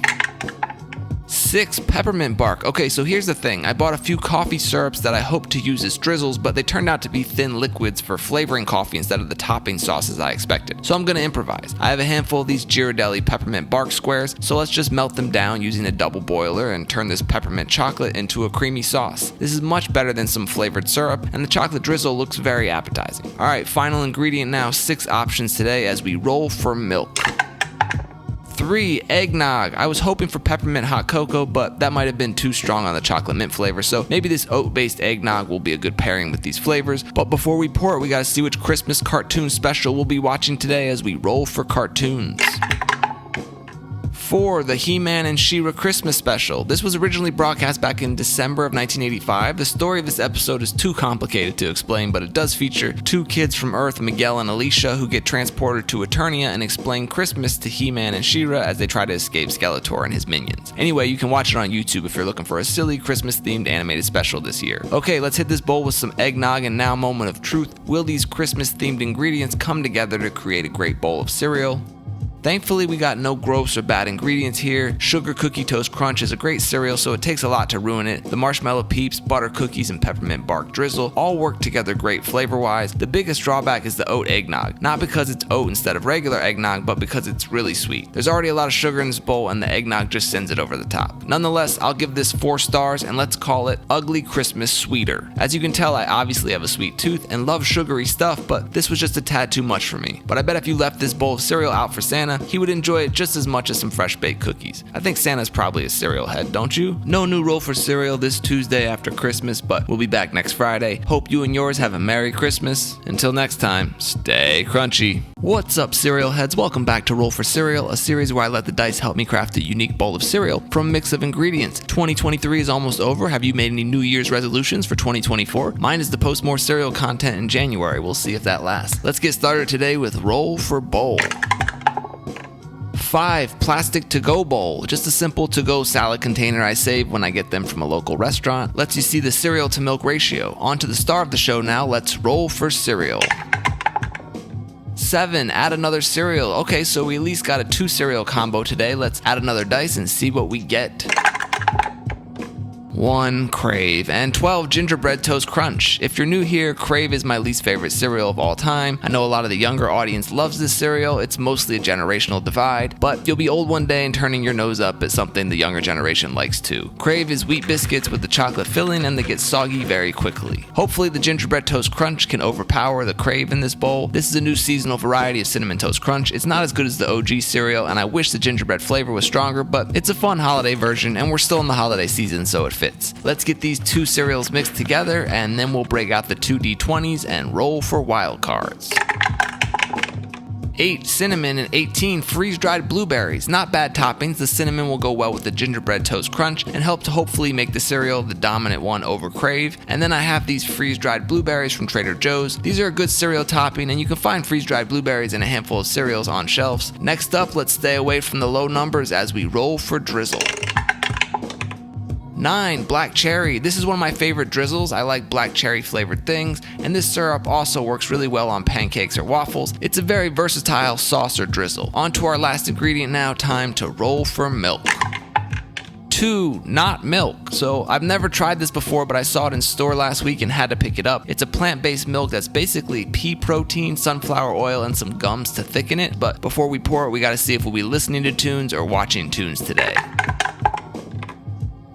6 Peppermint Bark. Okay, so here's the thing. I bought a few coffee syrups that I hoped to use as drizzles, but they turned out to be thin liquids for flavoring coffee instead of the topping sauces I expected. So I'm gonna improvise. I have a handful of these Ghirardelli Peppermint Bark squares, so let's just melt them down using a double boiler and turn this peppermint chocolate into a creamy sauce. This is much better than some flavored syrup, and the chocolate drizzle looks very appetizing. Alright, final ingredient now, 6 options today as we roll for milk. 3 Eggnog. I was hoping for peppermint hot cocoa, but that might have been too strong on the chocolate mint flavor, so maybe this oat-based eggnog will be a good pairing with these flavors. But before we pour it, we gotta see which Christmas cartoon special we'll be watching today as we roll for cartoons. 4. The He-Man and She-Ra Christmas Special. This was originally broadcast back in December of 1985. The story of this episode is too complicated to explain, but it does feature 2 kids from Earth, Miguel and Alicia, who get transported to Eternia and explain Christmas to He-Man and She-Ra as they try to escape Skeletor and his minions. Anyway, you can watch it on YouTube if you're looking for a silly Christmas-themed animated special this year. Okay, let's hit this bowl with some eggnog, and now moment of truth. Will these Christmas-themed ingredients come together to create a great bowl of cereal? Thankfully, we got no gross or bad ingredients here. Sugar Cookie Toast Crunch is a great cereal, so it takes a lot to ruin it. The Marshmallow Peeps, Butter Cookies, and Peppermint Bark Drizzle all work together great flavor-wise. The biggest drawback is the oat eggnog. Not because it's oat instead of regular eggnog, but because it's really sweet. There's already a lot of sugar in this bowl, and the eggnog just sends it over the top. Nonetheless, I'll give this 4 stars, and let's call it Ugly Christmas Sweeter. As you can tell, I obviously have a sweet tooth and love sugary stuff, but this was just a tad too much for me. But I bet if you left this bowl of cereal out for Santa, he would enjoy it just as much as some fresh baked cookies. I think Santa's probably a cereal head, don't you? No new roll for cereal this Tuesday after Christmas, but we'll be back next Friday. Hope you and yours have a Merry Christmas. Until next time, stay crunchy. What's up, cereal heads? Welcome back to Roll for Cereal, a series where I let the dice help me craft a unique bowl of cereal from a mix of ingredients. 2023 is almost over. Have you made any New Year's resolutions for 2024? Mine is to post more cereal content in January. We'll see if that lasts. Let's get started today with Roll for Bowl. 5. Plastic to-go bowl. Just a simple to-go salad container I save when I get them from a local restaurant. Lets you see the cereal to milk ratio. On to the star of the show now. Let's roll for cereal. 7. Add another cereal. Okay, so we at least got a 2 cereal combo today. Let's add another dice and see what we get. 1. Crave. And 12. Gingerbread Toast Crunch. If you're new here, Crave is my least favorite cereal of all time. I know a lot of the younger audience loves this cereal. It's mostly a generational divide, but you'll be old one day and turning your nose up at something the younger generation likes too. Crave is wheat biscuits with the chocolate filling, and they get soggy very quickly. Hopefully the Gingerbread Toast Crunch can overpower the Crave in this bowl. This is a new seasonal variety of Cinnamon Toast Crunch. It's not as good as the OG cereal, and I wish the gingerbread flavor was stronger, but it's a fun holiday version, and we're still in the holiday season, so it fits. Let's get these 2 cereals mixed together, and then we'll break out the 2 D20s and roll for wild cards. 8. Cinnamon, and 18. Freeze-dried blueberries. Not bad toppings. The cinnamon will go well with the gingerbread toast crunch and help to hopefully make the cereal the dominant one over Crave. And then I have these freeze-dried blueberries from Trader Joe's. These are a good cereal topping, and you can find freeze-dried blueberries in a handful of cereals on shelves. Next up, let's stay away from the low numbers as we roll for drizzle. 9. Black cherry. This is one of my favorite drizzles. I like black cherry flavored things, and this syrup also works really well on pancakes or waffles. It's a very versatile sauce or drizzle. On to our last ingredient now, time to roll for milk. 2. Not milk. So I've never tried this before, but I saw it in store last week and had to pick it up. It's a plant-based milk that's basically pea protein, sunflower oil, and some gums to thicken it. But before we pour it, we gotta see if we'll be listening to tunes or watching tunes today.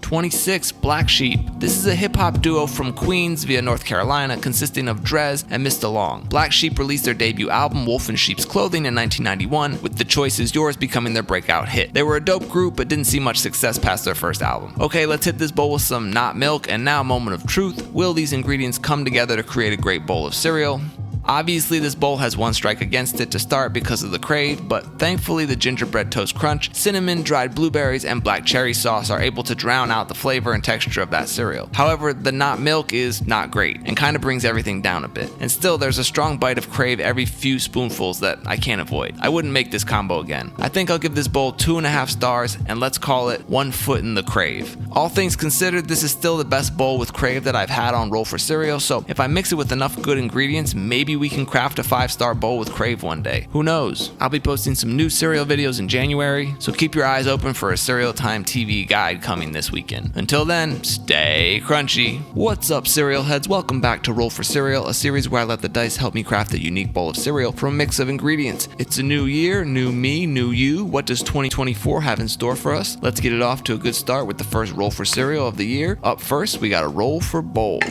26. Black Sheep. This is a hip-hop duo from Queens via North Carolina consisting of Drez and Mr. Long. Black Sheep released their debut album Wolf in Sheep's Clothing in 1991, with The Choice Is Yours becoming their breakout hit. They were a dope group but didn't see much success past their first album. Okay, let's hit this bowl with some not milk, and now moment of truth. Will these ingredients come together to create a great bowl of cereal? Obviously, this bowl has one strike against it to start because of the Crave, but thankfully the gingerbread toast crunch, cinnamon, dried blueberries, and black cherry sauce are able to drown out the flavor and texture of that cereal. However, the not milk is not great and kind of brings everything down a bit. And still, there's a strong bite of Crave every few spoonfuls that I can't avoid. I wouldn't make this combo again. I think I'll give this bowl 2.5 stars, and let's call it 1 foot in the Crave. All things considered, this is still the best bowl with Crave that I've had on Roll for Cereal, so if I mix it with enough good ingredients, maybe we can craft a 5-star bowl with Crave one day. Who knows? I'll be posting some new cereal videos in January, so keep your eyes open for a Cereal Time TV guide coming this weekend. Until then, stay crunchy. What's up, cereal heads? Welcome back to Roll for Cereal, a series where I let the dice help me craft a unique bowl of cereal from a mix of ingredients. It's a new year, new me, new you. What does 2024 have in store for us? Let's get it off to a good start with the first Roll for Cereal of the year. Up first, we got a roll for bowl.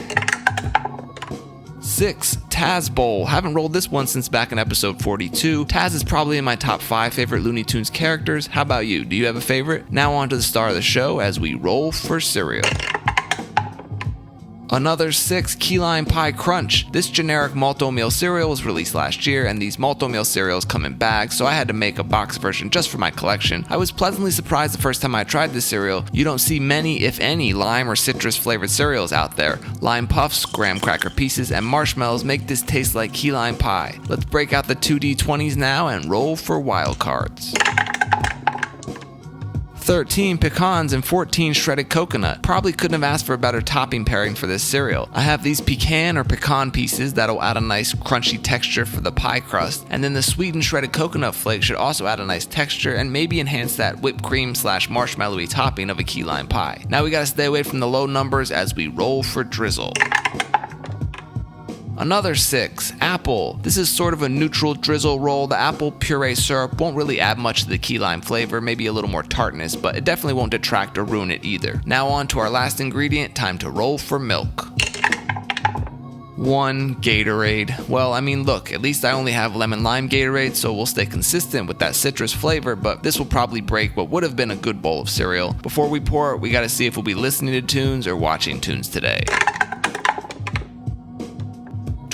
6. Taz Bowl. Haven't rolled this one since back in episode 42. Taz is probably in my top 5 favorite Looney Tunes characters. How about you? Do you have a favorite? Now on to the star of the show as we roll for cereal. Another 6. Key Lime Pie Crunch. This generic malt-o-meal cereal was released last year, and these malt-o-meal cereals come in bags, so I had to make a box version just for my collection. I was pleasantly surprised the first time I tried this cereal. You don't see many, if any, lime or citrus flavored cereals out there. Lime puffs, graham cracker pieces, and marshmallows make this taste like key lime pie. Let's break out the 2 D20s now and roll for wild cards. 13 pecans and 14 shredded coconut. Probably couldn't have asked for a better topping pairing for this cereal. I have these pecan or pecan pieces that'll add a nice crunchy texture for the pie crust, and then the sweetened shredded coconut flakes should also add a nice texture and maybe enhance that whipped cream / marshmallowy topping of a key lime pie. Now we gotta stay away from the low numbers as we roll for drizzle. Another 6, apple. This is sort of a neutral drizzle roll. The apple puree syrup won't really add much to the key lime flavor, maybe a little more tartness, but it definitely won't detract or ruin it either. Now on to our last ingredient, time to roll for milk. 1 Gatorade. Well, I mean, look, at least I only have lemon lime Gatorade, so we'll stay consistent with that citrus flavor, but this will probably break what would have been a good bowl of cereal. Before we pour it, we gotta see if we'll be listening to tunes or watching tunes today.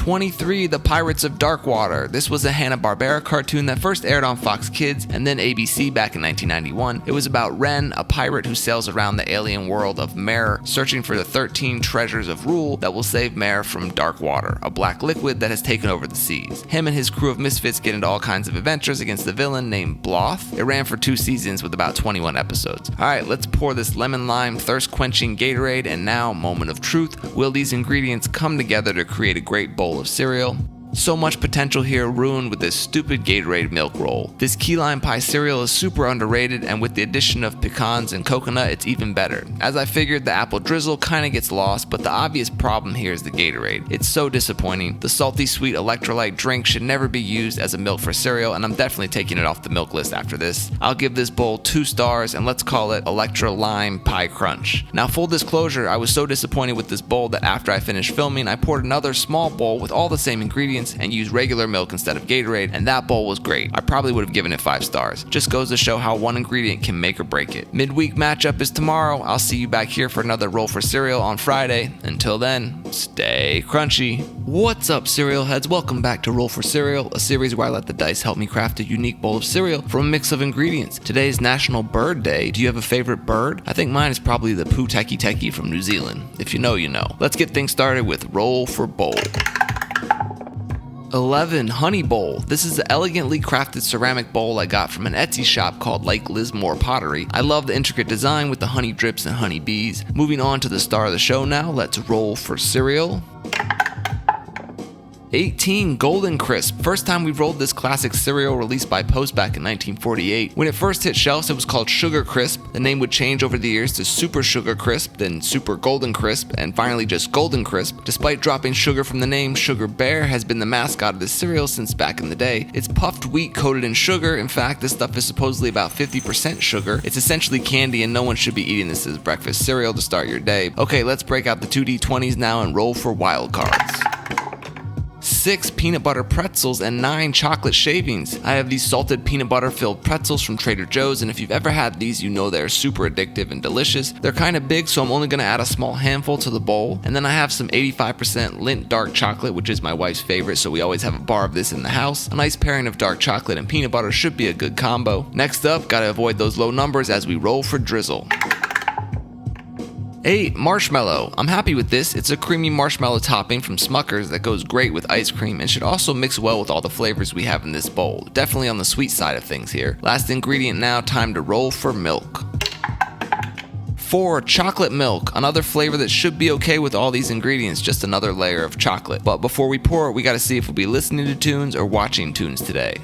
23, The Pirates of Darkwater. This was a Hanna-Barbera cartoon that first aired on Fox Kids and then ABC back in 1991. It was about Ren, a pirate who sails around the alien world of Mer, searching for the 13 treasures of Rule that will save Mer from dark water, a black liquid that has taken over the seas. Him and his crew of misfits get into all kinds of adventures against the villain named Bloth. It ran for 2 seasons with about 21 episodes. Alright, let's pour this lemon-lime thirst-quenching Gatorade, and now, moment of truth. Will these ingredients come together to create a great bowl of cereal? So much potential here ruined with this stupid Gatorade milk roll. This key lime pie cereal is super underrated, and with the addition of pecans and coconut, it's even better. As I figured, the apple drizzle kinda gets lost, but the obvious problem here is the Gatorade. It's so disappointing. The salty sweet electrolyte drink should never be used as a milk for cereal, and I'm definitely taking it off the milk list after this. I'll give this bowl 2 stars, and let's call it Electra Lime Pie Crunch. Now, full disclosure, I was so disappointed with this bowl that after I finished filming, I poured another small bowl with all the same ingredients and used regular milk instead of Gatorade, and that bowl was great. I probably would have given it 5 stars. Just goes to show how one ingredient can make or break it. Midweek matchup is tomorrow. I'll see you back here for another roll for cereal on Friday. Until then, stay crunchy. What's up, cereal heads? Welcome back to Roll for Cereal, a series where I let the dice help me craft a unique bowl of cereal from a mix of ingredients. Today is National Bird Day. Do you have a favorite bird? I think mine is probably the Poo Teki Teki from New Zealand. If you know, you know. Let's get things started with Roll for Bowl. 11. Honey Bowl. This is the elegantly crafted ceramic bowl I got from an Etsy shop called Lake Lismore Pottery. I love the intricate design with the honey drips and honey bees. Moving on to the star of the show now, let's roll for cereal. 18. Golden Crisp. First time we rolled this classic cereal released by Post back in 1948. When it first hit shelves, it was called Sugar Crisp. The name would change over the years to Super Sugar Crisp, then Super Golden Crisp, and finally just Golden Crisp. Despite dropping sugar from the name, Sugar Bear has been the mascot of this cereal since back in the day. It's puffed wheat coated in sugar. In fact, this stuff is supposedly about 50% sugar. It's essentially candy, and no one should be eating this as breakfast cereal to start your day. Okay, let's break out the 2D20s now and roll for wild cards. 6 peanut butter pretzels and 9 chocolate shavings. I have these salted peanut butter filled pretzels from Trader Joe's, and if you've ever had these, you know they're super addictive and delicious. They're kind of big, so I'm only going to add a small handful to the bowl. And then I have some 85% Lindt dark chocolate, which is my wife's favorite, so we always have a bar of this in the house. A nice pairing of dark chocolate and peanut butter should be a good combo. Next up, gotta avoid those low numbers as we roll for drizzle. 8. Marshmallow. I'm happy with this. It's a creamy marshmallow topping from Smucker's that goes great with ice cream and should also mix well with all the flavors we have in this bowl. Definitely on the sweet side of things here. Last ingredient now, time to roll for milk. 4. Chocolate milk. Another flavor that should be okay with all these ingredients, just another layer of chocolate. But before we pour, we gotta see if we'll be listening to tunes or watching tunes today.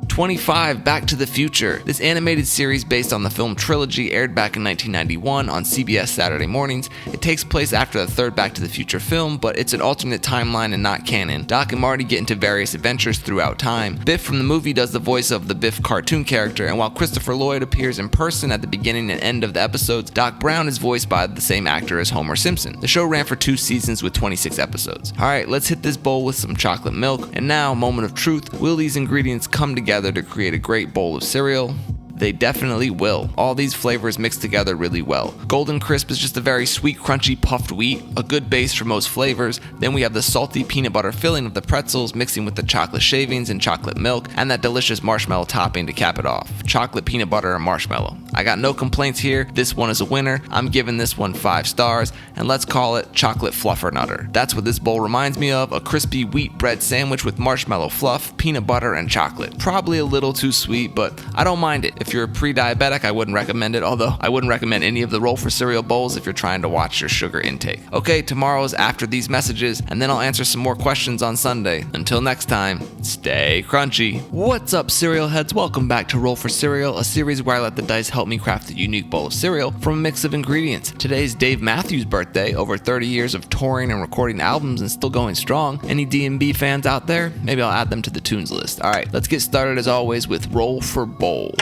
25. Back to the Future. This animated series based on the film Trilogy aired back in 1991 on CBS Saturday mornings. It takes place after the third Back to the Future film, but it's an alternate timeline and not canon. Doc and Marty get into various adventures throughout time. Biff from the movie does the voice of the Biff cartoon character, and while Christopher Lloyd appears in person at the beginning and end of the episodes, Doc Brown is voiced by the same actor as Homer Simpson. The show ran for 2 seasons with 26 episodes. Alright, let's hit this bowl with some chocolate milk, and now, moment of truth, will these ingredients come together to create a great bowl of cereal? They definitely will. All these flavors mix together really well. Golden Crisp is just a very sweet, crunchy, puffed wheat, a good base for most flavors. Then we have the salty peanut butter filling of the pretzels mixing with the chocolate shavings and chocolate milk, and that delicious marshmallow topping to cap it off. Chocolate, peanut butter, and marshmallow. I got no complaints here. This one is a winner. I'm giving this one 5 stars, and let's call it Chocolate Fluffernutter. That's what this bowl reminds me of, a crispy wheat bread sandwich with marshmallow fluff, peanut butter, and chocolate. Probably a little too sweet, but I don't mind it. If you're a pre-diabetic, I wouldn't recommend it, although I wouldn't recommend any of the Roll for Cereal bowls if you're trying to watch your sugar intake. Okay, tomorrow's after these messages, and then I'll answer some more questions on Sunday. Until next time, stay crunchy. What's up, cereal heads? Welcome back to Roll for Cereal, a series where I let the dice help me craft a unique bowl of cereal from a mix of ingredients. Today's Dave Matthews' birthday, over 30 years of touring and recording albums and still going strong. Any D&B fans out there? Maybe I'll add them to the tunes list. Alright, let's get started as always with Roll for Bowl.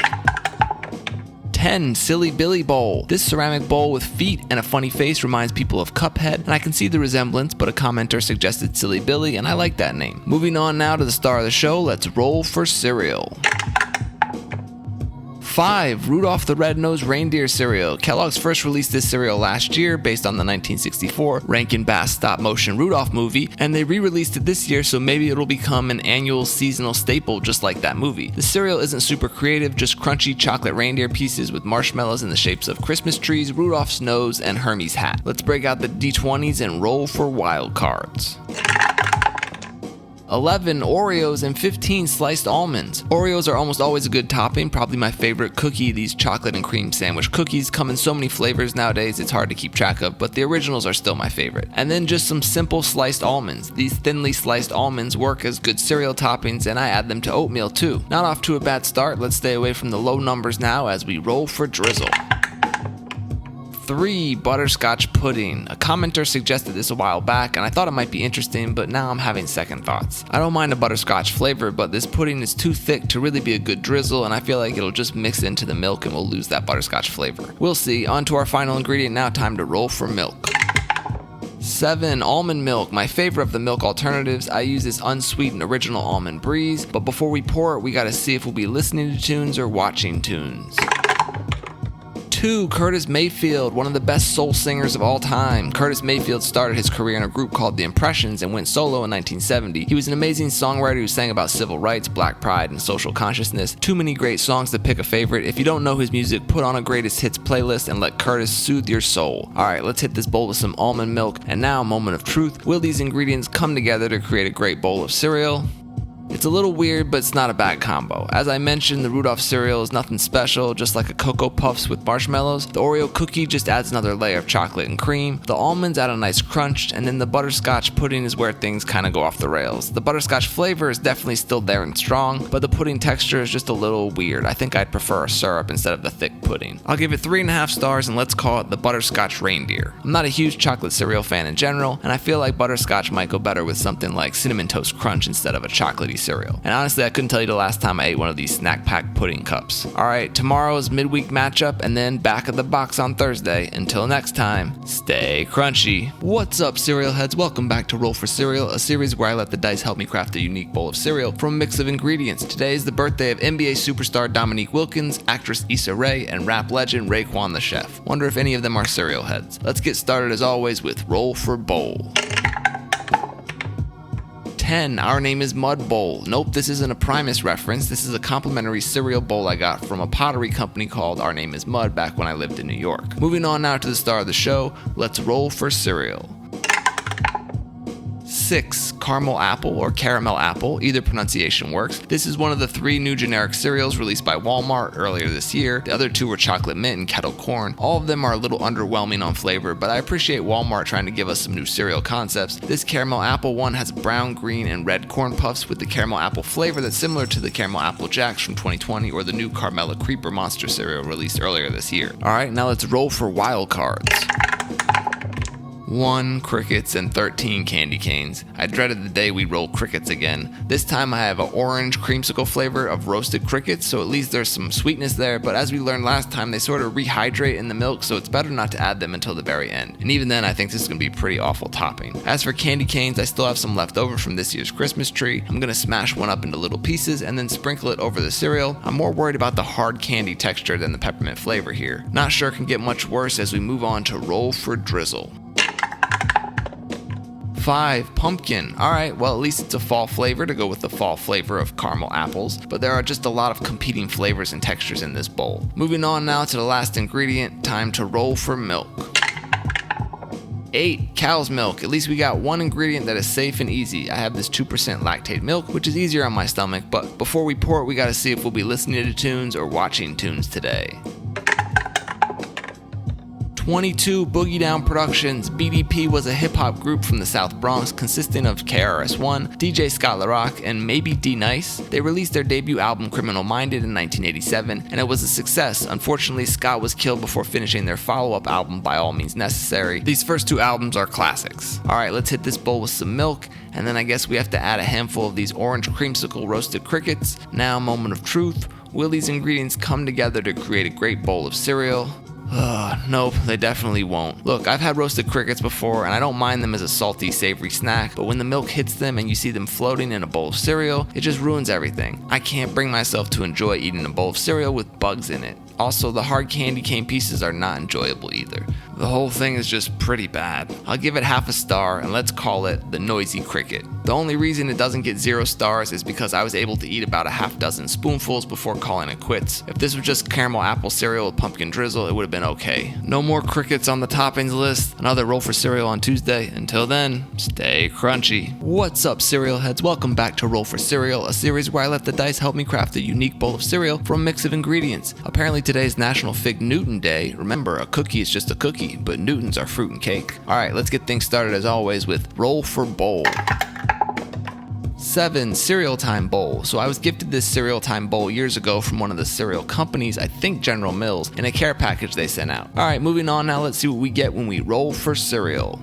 10. Silly Billy Bowl. This ceramic bowl with feet and a funny face reminds people of Cuphead, and I can see the resemblance, but a commenter suggested Silly Billy, and I like that name. Moving on now to the star of the show, let's roll for cereal. 5. Rudolph the Red-Nosed Reindeer cereal. Kellogg's first released this cereal last year based on the 1964 Rankin Bass stop-motion Rudolph movie, and they re-released it this year, so maybe it'll become an annual seasonal staple just like that movie. The cereal isn't super creative, just crunchy chocolate reindeer pieces with marshmallows in the shapes of Christmas trees, Rudolph's nose, and Hermes' hat. Let's break out the D20s and roll for wild cards. 11. Oreos and 15 sliced almonds. Oreos are almost always a good topping, probably my favorite cookie. These chocolate and cream sandwich cookies come in so many flavors nowadays it's hard to keep track of, but the originals are still my favorite. And then just some simple sliced almonds. These thinly sliced almonds work as good cereal toppings, and I add them to oatmeal too. Not off to a bad start. Let's stay away from the low numbers now as we roll for drizzle. 3. Butterscotch pudding. A commenter suggested this a while back and I thought it might be interesting, but now I'm having second thoughts. I don't mind a butterscotch flavor, but this pudding is too thick to really be a good drizzle, and I feel like it'll just mix into the milk and we'll lose that butterscotch flavor. We'll see. On to our final ingredient now, time to roll for milk. 7. Almond milk, my favorite of the milk alternatives. I use this unsweetened original almond breeze, but before we pour it, we gotta see if we'll be listening to tunes or watching tunes. 2. Curtis Mayfield, one of the best soul singers of all time. Curtis Mayfield started his career in a group called The Impressions and went solo in 1970. He was an amazing songwriter who sang about civil rights, black pride, and social consciousness. Too many great songs to pick a favorite. If you don't know his music, put on a greatest hits playlist and let Curtis soothe your soul. Alright, let's hit this bowl with some almond milk. And now, moment of truth. Will these ingredients come together to create a great bowl of cereal? It's a little weird, but it's not a bad combo. As I mentioned, the Rudolph cereal is nothing special, just like a Cocoa Puffs with marshmallows. The Oreo cookie just adds another layer of chocolate and cream. The almonds add a nice crunch, and then the butterscotch pudding is where things kind of go off the rails. The butterscotch flavor is definitely still there and strong, but the pudding texture is just a little weird. I think I'd prefer a syrup instead of the thick pudding. I'll give it 3.5 stars, and let's call it the Butterscotch Reindeer. I'm not a huge chocolate cereal fan in general, and I feel like butterscotch might go better with something like Cinnamon Toast Crunch instead of a chocolatey cereal. And honestly, I couldn't tell you the last time I ate one of these snack pack pudding cups. Alright, tomorrow's midweek matchup, and then back of the box on Thursday. Until next time, stay crunchy. What's up, cereal heads? Welcome back to Roll for Cereal, a series where I let the dice help me craft a unique bowl of cereal from a mix of ingredients. Today is the birthday of NBA superstar Dominique Wilkins, actress Issa Rae, and rap legend Raekwon the Chef. Wonder if any of them are cereal heads. Let's get started as always with Roll for Bowl. 10. Our Name is Mud Bowl. Nope, this isn't a Primus reference. This is a complimentary cereal bowl I got from a pottery company called Our Name is Mud back when I lived in New York. Moving on now to the star of the show, let's roll for cereal. 6. Caramel apple or caramel apple, either pronunciation works. This is one of the 3 new generic cereals released by Walmart earlier this year. The other 2 were chocolate mint and kettle corn. All of them are a little underwhelming on flavor, but I appreciate Walmart trying to give us some new cereal concepts. This caramel apple one has brown, green, and red corn puffs with the caramel apple flavor that's similar to the caramel apple jacks from 2020 or the new Carmela Creeper Monster cereal released earlier this year. Alright, now let's roll for wild cards. 1 crickets and 13 candy canes. I dreaded the day we'd roll crickets again. This time I have an orange creamsicle flavor of roasted crickets, so at least there's some sweetness there, but as we learned last time, they sort of rehydrate in the milk, so it's better not to add them until the very end. And even then, I think this is going to be a pretty awful topping. As for candy canes, I still have some left over from this year's Christmas tree. I'm going to smash one up into little pieces and then sprinkle it over the cereal. I'm more worried about the hard candy texture than the peppermint flavor here. Not sure it can get much worse as we move on to roll for drizzle. 5. Pumpkin. Alright, well at least it's a fall flavor to go with the fall flavor of caramel apples, but there are just a lot of competing flavors and textures in this bowl. Moving on now to the last ingredient, time to roll for milk. 8. Cow's milk. At least we got one ingredient that is safe and easy. I have this 2% lactate milk, which is easier on my stomach, but before we pour it, we gotta see if we'll be listening to tunes or watching tunes today. 22. Boogie Down Productions. BDP was a hip-hop group from the South Bronx consisting of KRS-One, DJ Scott LaRock, and maybe D-Nice. They released their debut album Criminal Minded in 1987, and it was a success. Unfortunately, Scott was killed before finishing their follow-up album By All Means Necessary. These first 2 albums are classics. Alright, let's hit this bowl with some milk, and then I guess we have to add a handful of these orange creamsicle roasted crickets. Now, moment of truth. Will these ingredients come together to create a great bowl of cereal? Nope, they definitely won't. Look, I've had roasted crickets before, and I don't mind them as a salty, savory snack, but when the milk hits them and you see them floating in a bowl of cereal, it just ruins everything. I can't bring myself to enjoy eating a bowl of cereal with bugs in it. Also, the hard candy cane pieces are not enjoyable either. The whole thing is just pretty bad. I'll give it half a star, and let's call it the noisy cricket. The only reason it doesn't get 0 stars is because I was able to eat about a half dozen spoonfuls before calling it quits. If this was just caramel apple cereal with pumpkin drizzle, it would have been okay. No more crickets on the toppings list. Another roll for cereal on Tuesday. Until then, stay crunchy. What's up, cereal heads? Welcome back to Roll for Cereal, a series where I let the dice help me craft a unique bowl of cereal from a mix of ingredients. Apparently today's National Fig Newton Day. Remember, a cookie is just a cookie, but Newtons are fruit and cake. Alright, let's get things started as always with Roll for Bowl. 7. Cereal Time Bowl. So I was gifted this Cereal Time Bowl years ago from one of the cereal companies, I think General Mills, in a care package they sent out. Alright, moving on now, let's see what we get when we roll for cereal.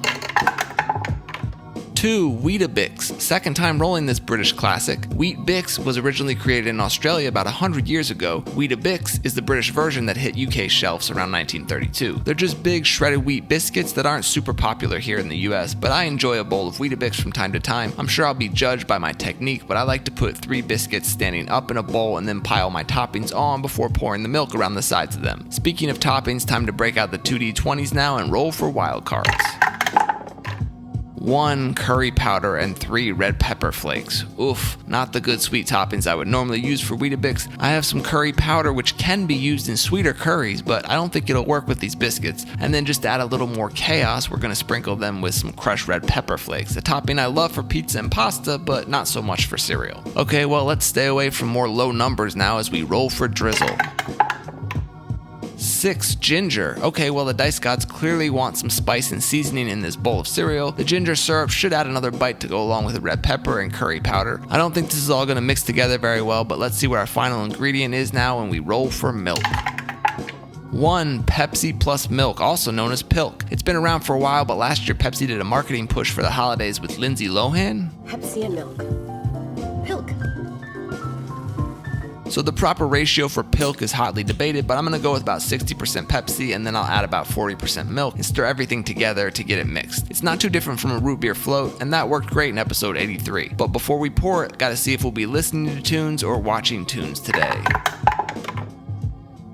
2. Weetabix. Second time rolling this British classic. Weet-Bix was originally created in Australia about 100 years ago. Weetabix is the British version that hit UK shelves around 1932. They're just big shredded wheat biscuits that aren't super popular here in the US, but I enjoy a bowl of Weetabix from time to time. I'm sure I'll be judged by my technique, but I like to put 3 biscuits standing up in a bowl and then pile my toppings on before pouring the milk around the sides of them. Speaking of toppings, time to break out the 2D20s now and roll for wild cards. 1 curry powder and 3 red pepper flakes. Oof, not the good sweet toppings I would normally use for Weetabix. I have some curry powder which can be used in sweeter curries, but I don't think it'll work with these biscuits. And then just to add a little more chaos, we're gonna sprinkle them with some crushed red pepper flakes, a topping I love for pizza and pasta, but not so much for cereal. Okay, well, let's stay away from more low numbers now as we roll for drizzle. 6. Ginger. Okay, well, the dice gods clearly want some spice and seasoning in this bowl of cereal. The ginger syrup should add another bite to go along with the red pepper and curry powder. I don't think this is all going to mix together very well, but let's see what our final ingredient is now when we roll for milk. 1. Pepsi Plus Milk, also known as Pilk. It's been around for a while, but last year Pepsi did a marketing push for the holidays with Lindsay Lohan. Pepsi and milk. Pilk. So the proper ratio for Pilk is hotly debated, but I'm going to go with about 60% Pepsi, and then I'll add about 40% milk and stir everything together to get it mixed. It's not too different from a root beer float, and that worked great in episode 83. But before we pour it, gotta see if we'll be listening to tunes or watching tunes today.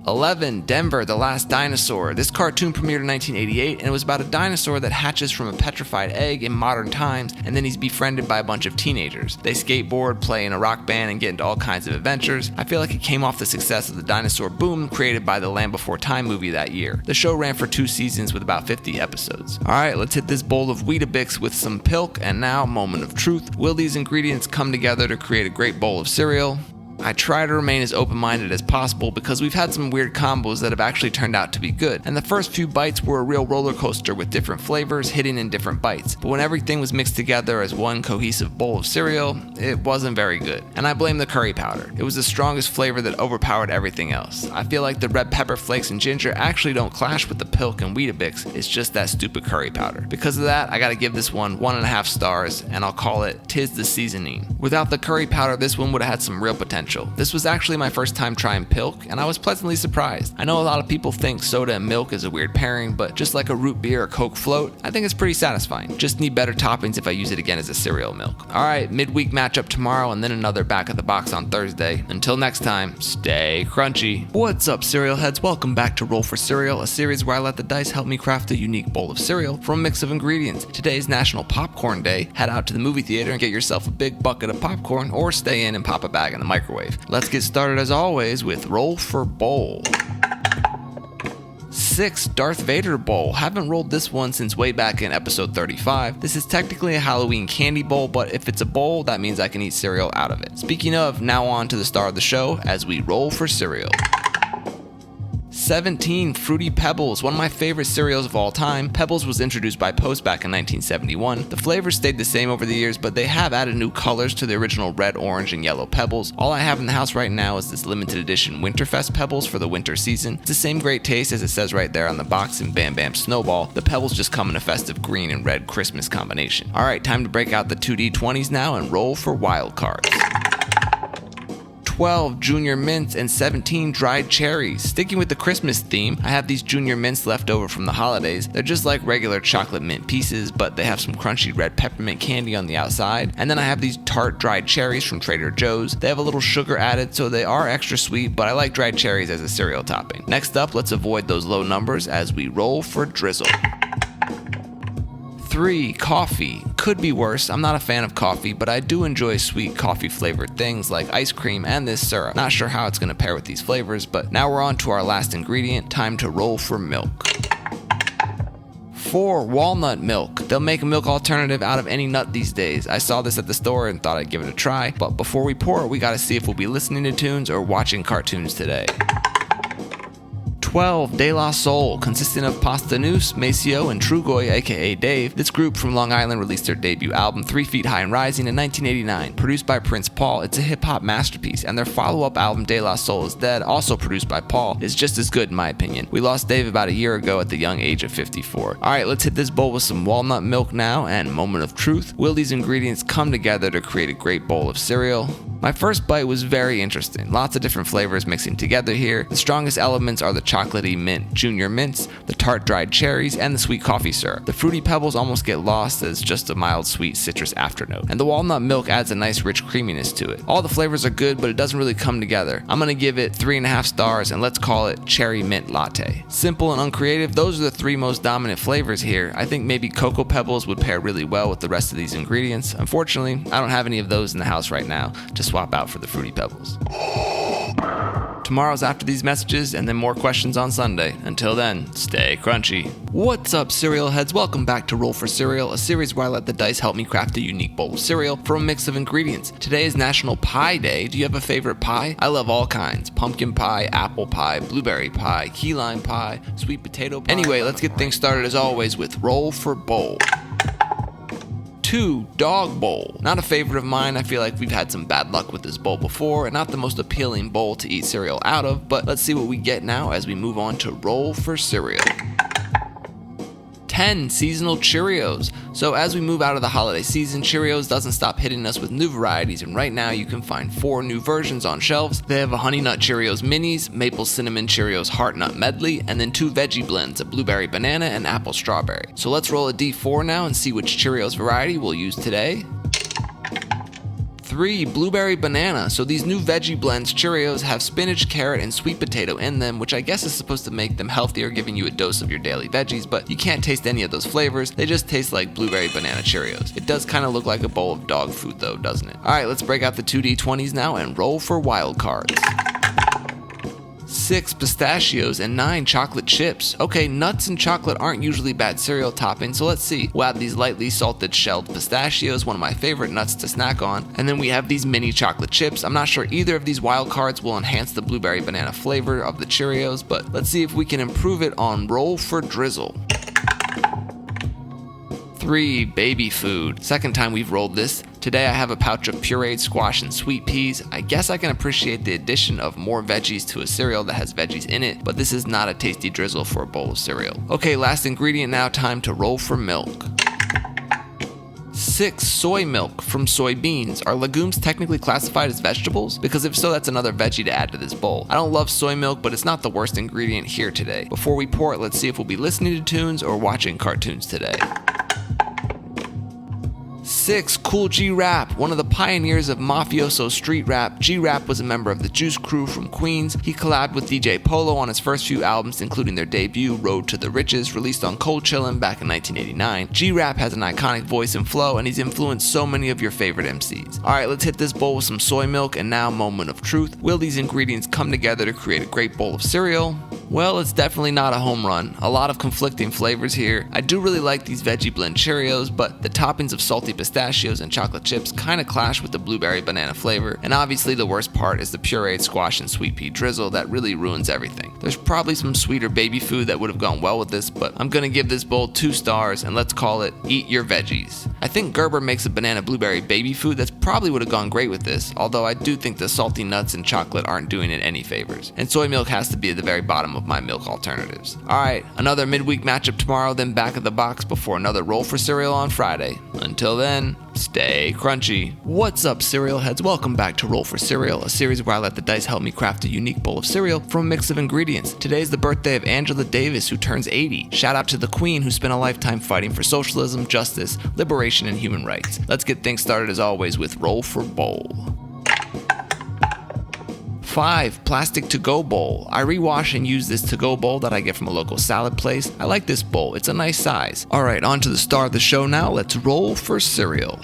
11. Denver, the Last Dinosaur. This cartoon premiered in 1988, and it was about a dinosaur that hatches from a petrified egg in modern times, and then he's befriended by a bunch of teenagers. They skateboard, play in a rock band, and get into all kinds of adventures. I feel like it came off the success of the dinosaur boom created by the Land Before Time movie that year. The show ran for 2 seasons with about 50 episodes. Alright, let's hit this bowl of Weetabix with some Pilk, and now, moment of truth. Will these ingredients come together to create a great bowl of cereal? I try to remain as open-minded as possible because we've had some weird combos that have actually turned out to be good, and the first few bites were a real roller coaster with different flavors hitting in different bites, but when everything was mixed together as one cohesive bowl of cereal, it wasn't very good, and I blame the curry powder. It was the strongest flavor that overpowered everything else. I feel like the red pepper flakes and ginger actually don't clash with the Pilk and Weetabix, it's just that stupid curry powder. Because of that, I gotta give this one 1.5 stars, and I'll call it "'Tis the Seasoning." Without the curry powder, this one would have had some real potential. This was actually my first time trying Pilk, and I was pleasantly surprised. I know a lot of people think soda and milk is a weird pairing, but just like a root beer or Coke float, I think it's pretty satisfying. Just need better toppings if I use it again as a cereal milk. Alright, midweek matchup tomorrow, and then another back of the box on Thursday. Until next time, stay crunchy. What's up, cereal heads? Welcome back to Roll for Cereal, a series where I let the dice help me craft a unique bowl of cereal from a mix of ingredients. Today is National Popcorn Day. Head out to the movie theater and get yourself a big bucket of popcorn, or stay in and pop a bag in the microwave. Let's get started as always with Roll for Bowl. 6. Darth Vader Bowl. Haven't rolled this one since way back in episode 35. This is technically a Halloween candy bowl, but if it's a bowl, that means I can eat cereal out of it. Speaking of, now on to the star of the show as we roll for cereal. 17. Fruity Pebbles, one of my favorite cereals of all time. Pebbles was introduced by Post back in 1971. The flavors stayed the same over the years, but they have added new colors to the original red, orange, and yellow Pebbles. All I have in the house right now is this limited edition Winterfest Pebbles for the winter season. It's the same great taste as it says right there on the box in Bam Bam Snowball. The Pebbles just come in a festive green and red Christmas combination. Alright, time to break out the 2D20s now and roll for wild cards. 12 Junior Mints, and 17 dried cherries. Sticking with the Christmas theme, I have these Junior Mints left over from the holidays. They're just like regular chocolate mint pieces, but they have some crunchy red peppermint candy on the outside. And then I have these tart dried cherries from Trader Joe's. They have a little sugar added, so they are extra sweet, but I like dried cherries as a cereal topping. Next up, let's avoid those low numbers as we roll for drizzle. 3. Coffee. Could be worse. I'm not a fan of coffee, but I do enjoy sweet coffee flavored things like ice cream and this syrup. Not sure how it's going to pair with these flavors, but now we're on to our last ingredient. Time to roll for milk. 4. Walnut milk. They'll make a milk alternative out of any nut these days. I saw this at the store and thought I'd give it a try, but before we pour it, we gotta see if we'll be listening to tunes or watching cartoons today. 12. De La Soul, consisting of Pasta Noose, Maceo, and Trugoy, aka Dave. This group from Long Island released their debut album 3 Feet High and Rising in 1989. Produced by Prince Paul, it's a hip-hop masterpiece, and their follow-up album De La Soul is Dead, also produced by Paul, is just as good in my opinion. We lost Dave about a year ago at the young age of 54. Alright, let's hit this bowl with some walnut milk now, and moment of truth. Will these ingredients come together to create a great bowl of cereal? My first bite was very interesting. Lots of different flavors mixing together here. The strongest elements are the chocolatey mint Junior Mints, the tart dried cherries, and the sweet coffee syrup. The fruity pebbles almost get lost as just a mild sweet citrus afternote. And the walnut milk adds a nice rich creaminess to it. All the flavors are good, but it doesn't really come together. I'm gonna give it 3.5 stars, and let's call it cherry mint latte. Simple and uncreative, those are the 3 most dominant flavors here. I think maybe cocoa pebbles would pair really well with the rest of these ingredients. Unfortunately, I don't have any of those in the house right now to swap out for the fruity pebbles. Tomorrow's after these messages, and then more questions on Sunday. Until then, stay crunchy. What's up, cereal heads? Welcome back to Roll for Cereal, a series where I let the dice help me craft a unique bowl of cereal from a mix of ingredients. Today is National Pie Day. Do you have a favorite pie? I love all kinds. Pumpkin pie, apple pie, blueberry pie, key lime pie, sweet potato pie. Anyway, let's get things started as always with Roll for Bowl. 2. Dog bowl. Not a favorite of mine. I feel like we've had some bad luck with this bowl before, and not the most appealing bowl to eat cereal out of, but let's see what we get now as we move on to roll for cereal. 10. Seasonal Cheerios. So as we move out of the holiday season, Cheerios doesn't stop hitting us with new varieties, and right now you can find 4 new versions on shelves. They have a Honey Nut Cheerios Minis, Maple Cinnamon Cheerios Heart Nut Medley, and then 2 veggie blends, a blueberry banana and apple strawberry. So let's roll a D4 now and see which Cheerios variety we'll use today. 3. Blueberry banana. So these new veggie blends Cheerios have spinach, carrot, and sweet potato in them, which I guess is supposed to make them healthier, giving you a dose of your daily veggies, but you can't taste any of those flavors. They just taste like blueberry banana Cheerios. It does kind of look like a bowl of dog food though, doesn't it? Alright, let's break out the 2D20s now and roll for wild cards. 6. Pistachios, and 9. Chocolate chips. Okay, nuts and chocolate aren't usually bad cereal toppings, so let's see. We'll have these lightly salted shelled pistachios, one of my favorite nuts to snack on, and then we have these mini chocolate chips. I'm not sure either of these wild cards will enhance the blueberry banana flavor of the Cheerios, but let's see if we can improve it on Roll for Drizzle. 3. Baby food. Second time we've rolled this. Today I have a pouch of pureed squash and sweet peas. I guess I can appreciate the addition of more veggies to a cereal that has veggies in it, but this is not a tasty drizzle for a bowl of cereal. Okay, last ingredient now, time to roll for milk. 6. Soy milk from soybeans. Are legumes technically classified as vegetables? Because if so, that's another veggie to add to this bowl. I don't love soy milk, but it's not the worst ingredient here today. Before we pour it, let's see if we'll be listening to tunes or watching cartoons today. 6. Kool G Rap. One of the pioneers of mafioso street rap, G-Rap was a member of the Juice Crew from Queens. He collabed with DJ Polo on his first few albums, including their debut, Road to the Riches, released on Cold Chillin' back in 1989. G-Rap has an iconic voice and flow, and he's influenced so many of your favorite MCs. Alright, let's hit this bowl with some soy milk, and now moment of truth. Will these ingredients come together to create a great bowl of cereal? Well, it's definitely not a home run. A lot of conflicting flavors here. I do really like these veggie blend Cheerios, but the toppings of salty pistachios and chocolate chips kind of clash with the blueberry banana flavor, and obviously the worst part is the pureed squash and sweet pea drizzle that really ruins everything. There's probably some sweeter baby food that would have gone well with this, but I'm gonna give this bowl 2 stars, and let's call it Eat Your Veggies. I think Gerber makes a banana blueberry baby food that's probably would have gone great with this, although I do think the salty nuts and chocolate aren't doing it any favors. And soy milk has to be at the very bottom of of my milk alternatives. Alright, another midweek matchup tomorrow, then back at the box before another roll for cereal on Friday. Until then, stay crunchy. What's up, cereal heads? Welcome back to Roll for Cereal, a series where I let the dice help me craft a unique bowl of cereal from a mix of ingredients. Today's the birthday of Angela Davis, who turns 80. Shout out to the Queen, who spent a lifetime fighting for socialism, justice, liberation, and human rights. Let's get things started as always with Roll for Bowl. 5. Plastic to-go bowl. I rewash and use this to-go bowl that I get from a local salad place. I like this bowl, it's a nice size. Alright, on to the star of the show now. Let's roll for cereal.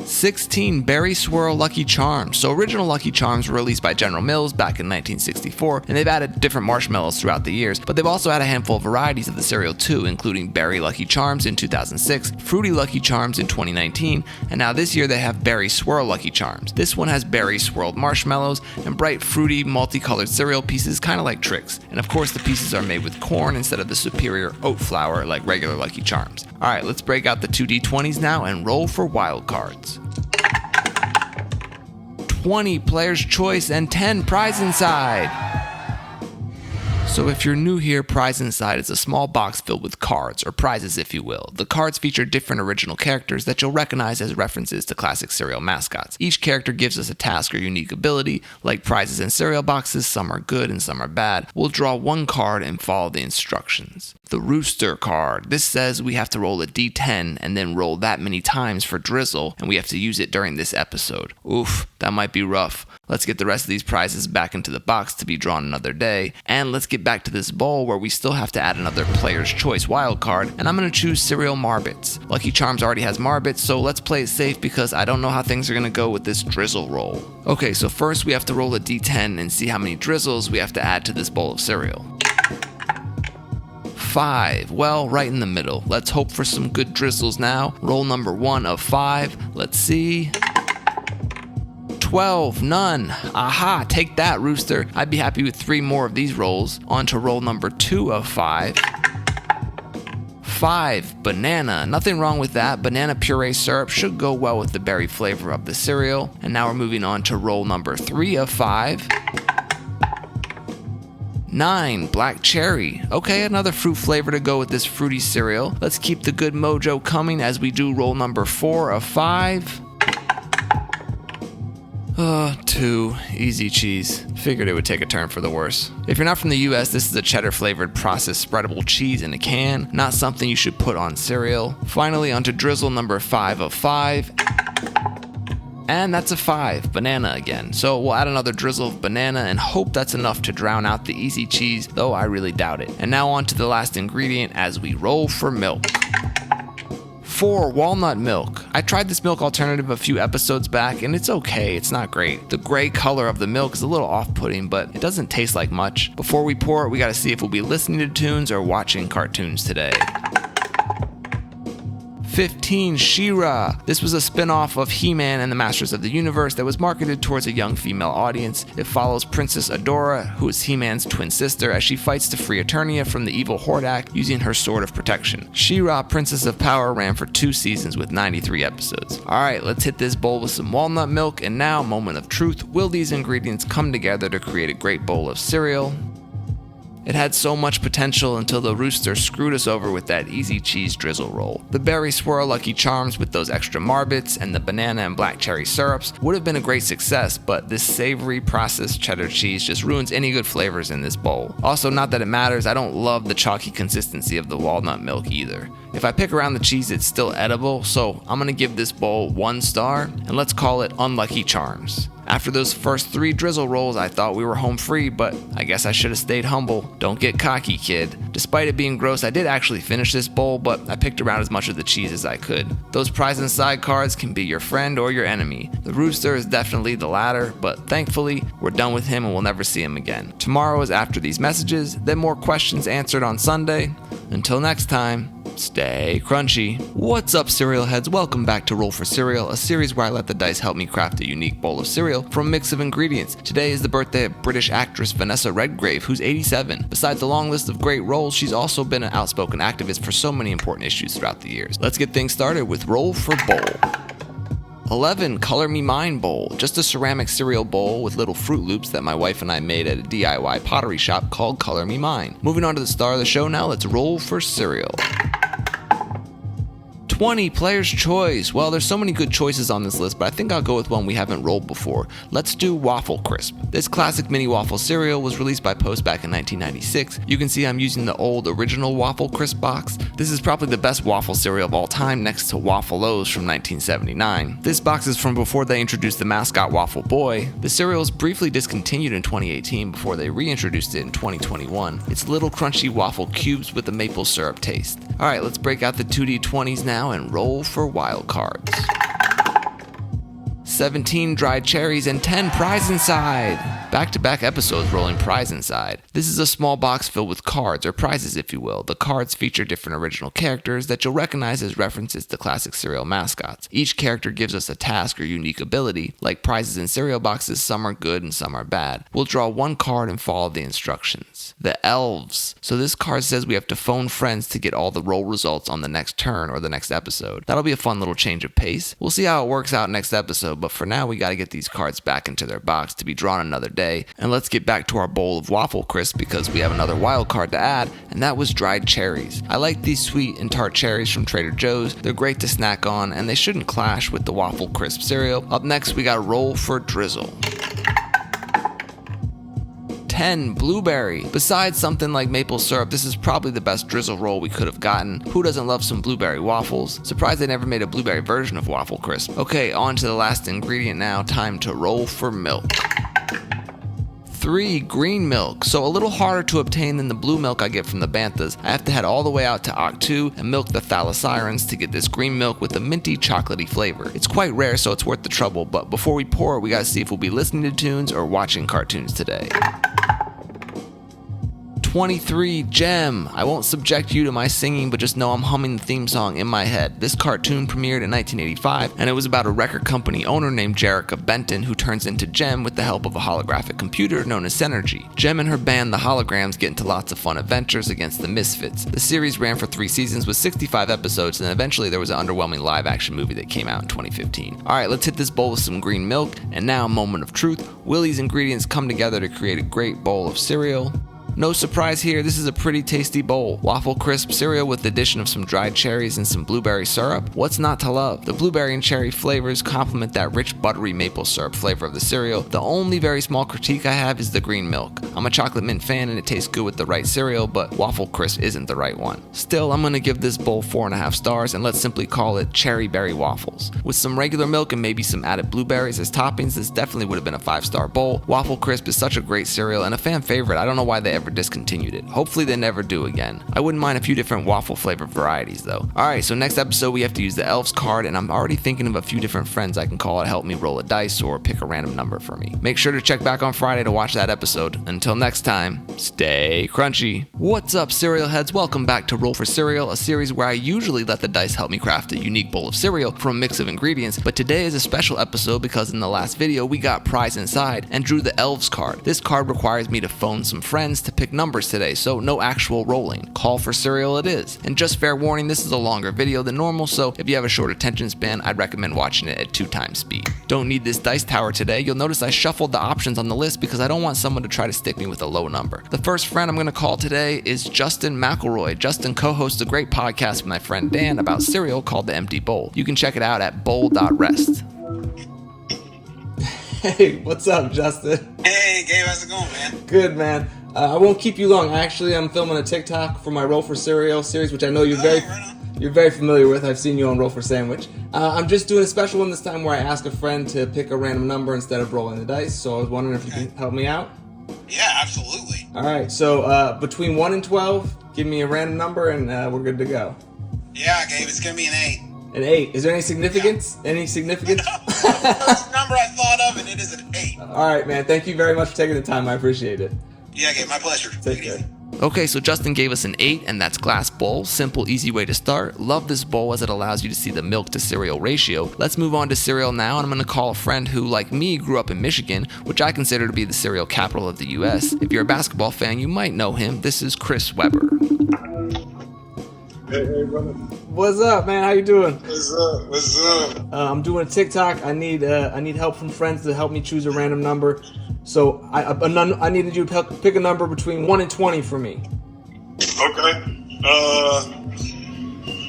16 Berry Swirl Lucky Charms. So original Lucky Charms were released by General Mills back in 1964, and they've added different marshmallows throughout the years, but they've also had a handful of varieties of the cereal too, including Berry Lucky Charms in 2006, Fruity Lucky Charms in 2019, and now this year they have Berry Swirl Lucky Charms. This one has berry swirled marshmallows and bright fruity multicolored cereal pieces, kind of like Trix, and of course the pieces are made with corn instead of the superior oat flour like regular Lucky Charms. Alright, let's break out the 2D20s now and roll for wild cards. 20 Player's Choice and 10 Prize Inside. So if you're new here, Prize Inside is a small box filled with cards, or prizes if you will. The cards feature different original characters that you'll recognize as references to classic cereal mascots. Each character gives us a task or unique ability. Like prizes in cereal boxes, some are good and some are bad. We'll draw one card and follow the instructions. The Rooster card. This says we have to roll a D10 and then roll that many times for Drizzle, and we have to use it during this episode. Oof, that might be rough. Let's get the rest of these prizes back into the box to be drawn another day, and let's get back to this bowl where we still have to add another Player's Choice wild card, and I'm going to choose Cereal Marbits. Lucky Charms already has Marbits, so let's play it safe because I don't know how things are going to go with this Drizzle roll. Okay, so first we have to roll a D10 and see how many Drizzles we have to add to this bowl of cereal. 5. Well, right in the middle. Let's hope for some good Drizzles now. Roll number 1 of 5. Let's see. 12, none. Aha, take that, Rooster. I'd be happy with 3 more of these rolls. On to roll number 2 of 5. 5, banana. Nothing wrong with that. Banana puree syrup should go well with the berry flavor of the cereal. And now we're moving on to roll number 3 of 5. 9, black cherry. Okay, another fruit flavor to go with this fruity cereal. Let's keep the good mojo coming as we do roll number 4 of 5. 2, easy cheese. Figured it would take a turn for the worse. If you're not from the US, this is a cheddar flavored processed spreadable cheese in a can. Not something you should put on cereal. Finally, onto Drizzle number 5 of 5. And that's a 5, banana again. So we'll add another drizzle of banana and hope that's enough to drown out the easy cheese, though I really doubt it. And now on to the last ingredient as we roll for milk. 4, walnut milk. I tried this milk alternative a few episodes back and it's okay, it's not great. The gray color of the milk is a little off-putting, but it doesn't taste like much. Before we pour it, we gotta see if we'll be listening to tunes or watching cartoons today. 15, She-Ra. This was a spin-off of He-Man and the Masters of the Universe that was marketed towards a young female audience. It follows Princess Adora, who is He-Man's twin sister, as she fights to free Eternia from the evil Hordak using her sword of protection. She-Ra, Princess of Power, ran for 2 seasons with 93 episodes. Alright, let's hit this bowl with some walnut milk, and now, moment of truth, will these ingredients come together to create a great bowl of cereal? It had so much potential until the Rooster screwed us over with that easy cheese drizzle roll. The Berry Swirl Lucky Charms with those extra Marbits and the banana and black cherry syrups would have been a great success, but this savory processed cheddar cheese just ruins any good flavors in this bowl. Also, not that it matters, I don't love the chalky consistency of the walnut milk either. If I pick around the cheese, it's still edible, so I'm gonna give this bowl 1 star, and let's call it Unlucky Charms. After those first 3 drizzle rolls, I thought we were home free, but I guess I should have stayed humble. Don't get cocky, kid. Despite it being gross, I did actually finish this bowl, but I picked around as much of the cheese as I could. Those prize inside cards can be your friend or your enemy. The Rooster is definitely the latter, but thankfully, we're done with him and we'll never see him again. Tomorrow is after these messages, then more questions answered on Sunday. Until next time, stay crunchy. What's up, cereal heads? Welcome back to Roll for Cereal, a series where I let the dice help me craft a unique bowl of cereal from a mix of ingredients. Today is the birthday of British actress Vanessa Redgrave, who's 87. Besides the long list of great roles, she's also been an outspoken activist for so many important issues throughout the years. Let's get things started with Roll for Bowl. 11, Color Me Mine bowl, just a ceramic cereal bowl with little Fruit Loops that my wife and I made at a DIY pottery shop called Color Me Mine. Moving on to the star of the show now, let's roll for cereal. 20, Player's Choice. Well, there's so many good choices on this list, but I think I'll go with one we haven't rolled before. Let's do Waffle Crisp. This classic mini waffle cereal was released by Post back in 1996. You can see I'm using the old original Waffle Crisp box. This is probably the best waffle cereal of all time, next to Waffle-O's from 1979. This box is from before they introduced the mascot Waffle Boy. The cereal was briefly discontinued in 2018 before they reintroduced it in 2021. It's little crunchy waffle cubes with a maple syrup taste. Alright, let's break out the 2D20s now and roll for wild cards. 17 dried cherries and 10 Prize Inside. Back-to-back episodes rolling Prize Inside. This is a small box filled with cards, or prizes if you will. The cards feature different original characters that you'll recognize as references to classic cereal mascots. Each character gives us a task or unique ability. Like prizes in cereal boxes, some are good and some are bad. We'll draw one card and follow the instructions. The elves. So this card says we have to phone friends to get all the roll results on the next turn or the next episode. That'll be a fun little change of pace. We'll see how it works out next episode, but for now we gotta get these cards back into their box to be drawn another day. And let's get back to our bowl of Waffle Crisp because we have another wild card to add, and that was dried cherries. I like these sweet and tart cherries from Trader Joe's. They're great to snack on, and they shouldn't clash with the Waffle Crisp cereal. Up next, we got a roll for drizzle. 10, Blueberry. Besides something like maple syrup, this is probably the best drizzle roll we could have gotten. Who doesn't love some blueberry waffles? Surprised they never made a blueberry version of Waffle Crisp. Okay, on to the last ingredient now. Time to roll for milk. 3, green milk. So a little harder to obtain than the blue milk I get from the Banthas. I have to head all the way out to Oct 2 and milk the Thalasirens to get this green milk with a minty, chocolatey flavor. It's quite rare, so it's worth the trouble, but before we pour it, we gotta see if we'll be listening to tunes or watching cartoons today. 23, Gem. I won't subject you to my singing, but just know I'm humming the theme song in my head. This cartoon premiered in 1985, and it was about a record company owner named Jerrica Benton who turns into Gem with the help of a holographic computer known as Synergy. Gem and her band, the Holograms, get into lots of fun adventures against the Misfits. The series ran for 3 seasons with 65 episodes, and eventually there was an underwhelming live-action movie that came out in 2015. Alright, let's hit this bowl with some green milk, and now a moment of truth. Will these ingredients come together to create a great bowl of cereal? No surprise here, this is a pretty tasty bowl. Waffle Crisp cereal with the addition of some dried cherries and some blueberry syrup. What's not to love? The blueberry and cherry flavors complement that rich buttery maple syrup flavor of the cereal. The only very small critique I have is the green milk. I'm a chocolate mint fan and it tastes good with the right cereal, but Waffle Crisp isn't the right one. Still, I'm gonna give this bowl 4.5 stars and let's simply call it cherry berry waffles. With some regular milk and maybe some added blueberries as toppings, this definitely would have been a 5-star bowl. Waffle Crisp is such a great cereal and a fan favorite. I don't know why they ever discontinued it. Hopefully they never do again. I wouldn't mind a few different waffle flavor varieties though. Alright, so next episode we have to use the Elves card, and I'm already thinking of a few different friends I can call to help me roll a dice or pick a random number for me. Make sure to check back on Friday to watch that episode. Until next time, stay crunchy. What's up, cereal heads? Welcome back to Roll for Cereal, a series where I usually let the dice help me craft a unique bowl of cereal from a mix of ingredients, but today is a special episode because in the last video we got Prize Inside and drew the Elves card. This card requires me to phone some friends to pick numbers today, so no actual rolling. Call for cereal it is. And just fair warning, this is a longer video than normal, so if you have a short attention span, I'd recommend watching it at 2x speed. Don't need this dice tower today. You'll notice I shuffled the options on the list because I don't want someone to try to stick me with a low number. The first friend I'm going to call today is Justin McElroy. Justin co-hosts a great podcast with my friend Dan about cereal called The Empty Bowl. You can check it out at bowl.rest. Hey, what's up, Justin? Hey, Gabe, how's it going, man? Good, man. I won't keep you long. Actually, I'm filming a TikTok for my Roll for Cereal series, which I know you're very familiar with. I've seen you on Roll for Sandwich. I'm just doing a special one this time where I ask a friend to pick a random number instead of rolling the dice. So I was wondering if you can help me out. Yeah, absolutely. All right. So between 1 and 12, give me a random number, and we're good to go. Yeah, Gabe, it's gonna be an 8. An 8. Is there any significance? Yeah. Any significance? First number I thought of, and it is an 8. All right, man. Thank you very much for taking the time. I appreciate it. Yeah, Gabe, my pleasure. Take care. Okay, so Justin gave us an 8, and that's glass bowl. Simple, easy way to start. Love this bowl as it allows you to see the milk to cereal ratio. Let's move on to cereal now, and I'm going to call a friend who, like me, grew up in Michigan, which I consider to be the cereal capital of the US. If you're a basketball fan, you might know him. This is Chris Webber. Hey, brother. What's up, man? How you doing? What's up? What's up? I'm doing a TikTok. I need help from friends to help me choose a random number. So I needed you to pick a number between 1 and 20 for me. Okay.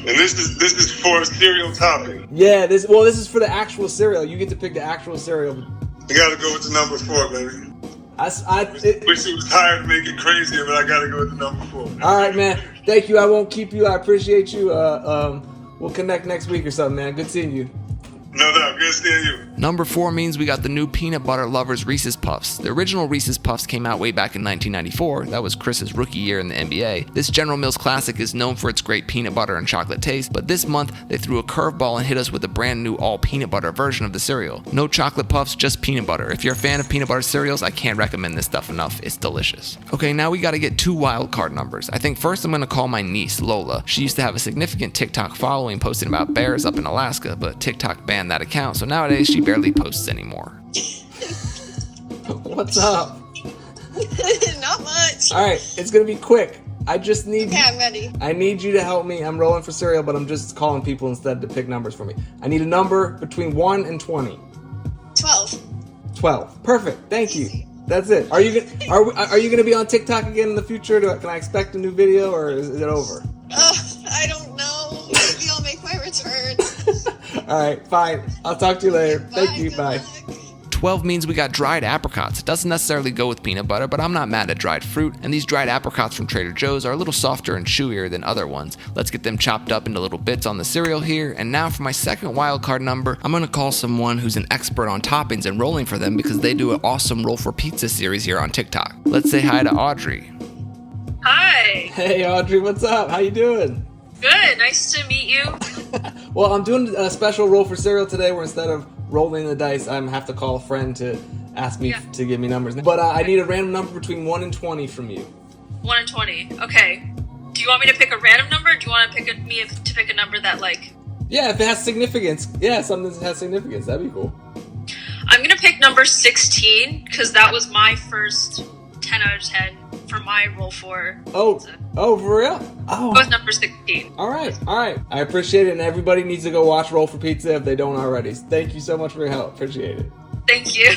And this is for a cereal topping. Yeah, this is for the actual cereal. You get to pick the actual cereal. I gotta go with the number 4, baby. Wish it was higher to make it crazier, but I gotta go with the number 4. All right, man. Thank you. I won't keep you. I appreciate you. We'll connect next week or something, man. Good seeing you. No doubt. Good seeing you. Number 4 means we got the new Peanut Butter Lovers Reese's Puffs. The original Reese's Puffs came out way back in 1994. That was Chris's rookie year in the NBA. This General Mills classic is known for its great peanut butter and chocolate taste, but this month they threw a curveball and hit us with a brand new all peanut butter version of the cereal. No chocolate puffs, just peanut butter. If you're a fan of peanut butter cereals, I can't recommend this stuff enough. It's delicious. Okay, now we gotta get 2 wild card numbers. I think first I'm gonna call my niece, Lola. She used to have a significant TikTok following posting about bears up in Alaska, but TikTok banned that account. So nowadays she barely posts anymore. What's up? Not much. All right, it's gonna be quick. I just need. Okay, I'm ready. I need you to help me. I'm rolling for cereal, but I'm just calling people instead to pick numbers for me. I need a number between 1 and 20. 12. 12. Perfect. Thank you. That's it. Are you gonna be on TikTok again in the future? Can I expect a new video, or is it over? I don't know. Maybe I'll make my return. All right, fine. I'll talk to you later. Thank you. Good Bye. luck. 12 means we got dried apricots. It doesn't necessarily go with peanut butter, but I'm not mad at dried fruit, and these dried apricots from Trader Joe's are a little softer and chewier than other ones. Let's get them chopped up into little bits on the cereal here, and now for my second wild card number, I'm gonna call someone who's an expert on toppings and rolling for them because they do an awesome roll for pizza series here on TikTok. Let's say hi to Audrey. Hi. Hey, Audrey, what's up? How you doing? Good. Nice to meet you. Well, I'm doing a special roll for cereal today where instead of rolling the dice, I have to call a friend to ask me to give me numbers. But I need a random number between 1 and 20 from you. 1 and 20. Okay. Do you want me to pick a random number? Or do you want to pick a number that Yeah, if it has significance. Yeah, something that has significance. That'd be cool. I'm gonna pick number 16 because that was my first 10 out of 10 for my roll for. Oh, for real? Oh. With number 16. All right. I appreciate it, and everybody needs to go watch Roll for Pizza if they don't already. Thank you so much for your help. Appreciate it. Thank you.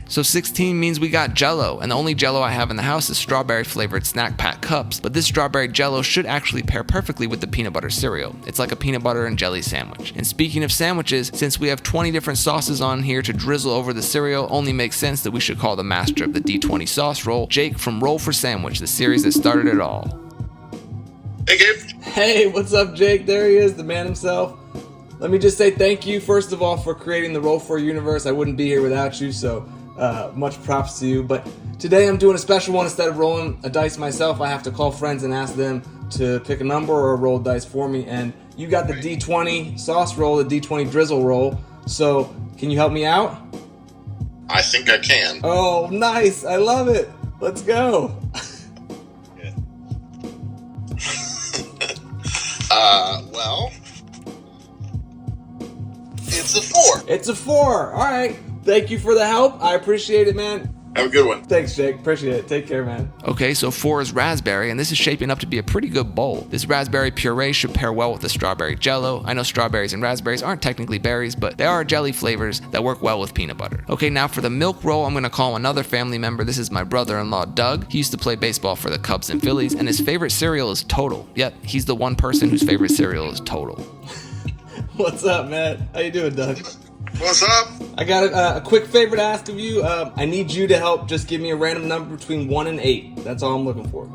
So 16 means we got Jell-O, and the only Jell-O I have in the house is strawberry flavored snack pack cups, but this strawberry Jell-O should actually pair perfectly with the peanut butter cereal. It's like a peanut butter and jelly sandwich. And speaking of sandwiches, since we have 20 different sauces on here to drizzle over the cereal, only makes sense that we should call the master of the D20 sauce roll, Jake from Roll for Sandwich, the series that started it all. Hey, Gabe. Hey, what's up, Jake? There he is, the man himself. Let me just say thank you, first of all, for creating the Roll for universe. I wouldn't be here without you, so much props to you. But today I'm doing a special one. Instead of rolling a dice myself, I have to call friends and ask them to pick a number or roll dice for me. And you got the D20 sauce roll, the D20 drizzle roll. So can you help me out? I think I can. Oh, nice. I love it. Let's go. Well, it's a 4. It's a 4. All right. Thank you for the help. I appreciate it, man. Have a good one. Thanks, Jake. Appreciate it. Take care, man. Okay, so 4 is raspberry, and this is shaping up to be a pretty good bowl. This raspberry puree should pair well with the strawberry Jell-O. I know strawberries and raspberries aren't technically berries, but they are jelly flavors that work well with peanut butter. Okay, now for the milk roll, I'm gonna call another family member. This is my brother-in-law, Doug. He used to play baseball for the Cubs and Phillies, and his favorite cereal is Total. Yep, he's the one person whose favorite cereal is Total. What's up, man? How you doing, Doug? What's up? I got a quick favor to ask of you. I need you to help just give me a random number between 1 and 8. That's all I'm looking for.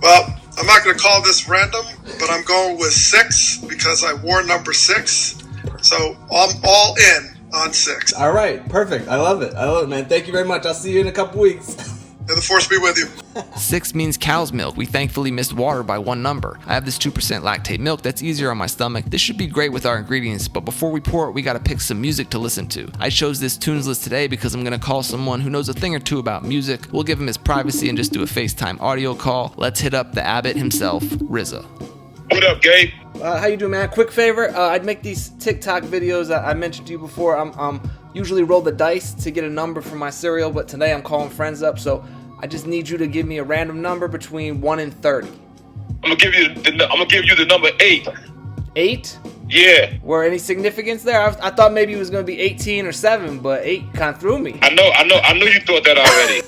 Well, I'm not going to call this random, but I'm going with 6 because I wore number 6. So I'm all in on 6. All right, perfect. I love it, man. Thank you very much. I'll see you in a couple weeks. May the force be with you. 6 means cow's milk. We thankfully missed water by 1 number. I have this 2% lactate milk that's easier on my stomach. This should be great with our ingredients, but before we pour it, we gotta pick some music to listen to. I chose this tunes list today because I'm gonna call someone who knows a thing or two about music. We'll give him his privacy and just do a FaceTime audio call. Let's hit up the Abbott himself, RZA. What up, Gabe? How you doing, man? Quick favor. I'd make these TikTok videos that I mentioned to you before. I'm usually roll the dice to get a number for my cereal, but today I'm calling friends up, so I just need you to give me a random number between 1 and 30. I'm gonna give you the number 8. 8? Yeah, Were any significance there? I thought maybe it was going to be 18 or 7, but 8 kind of threw me. I know you thought that already.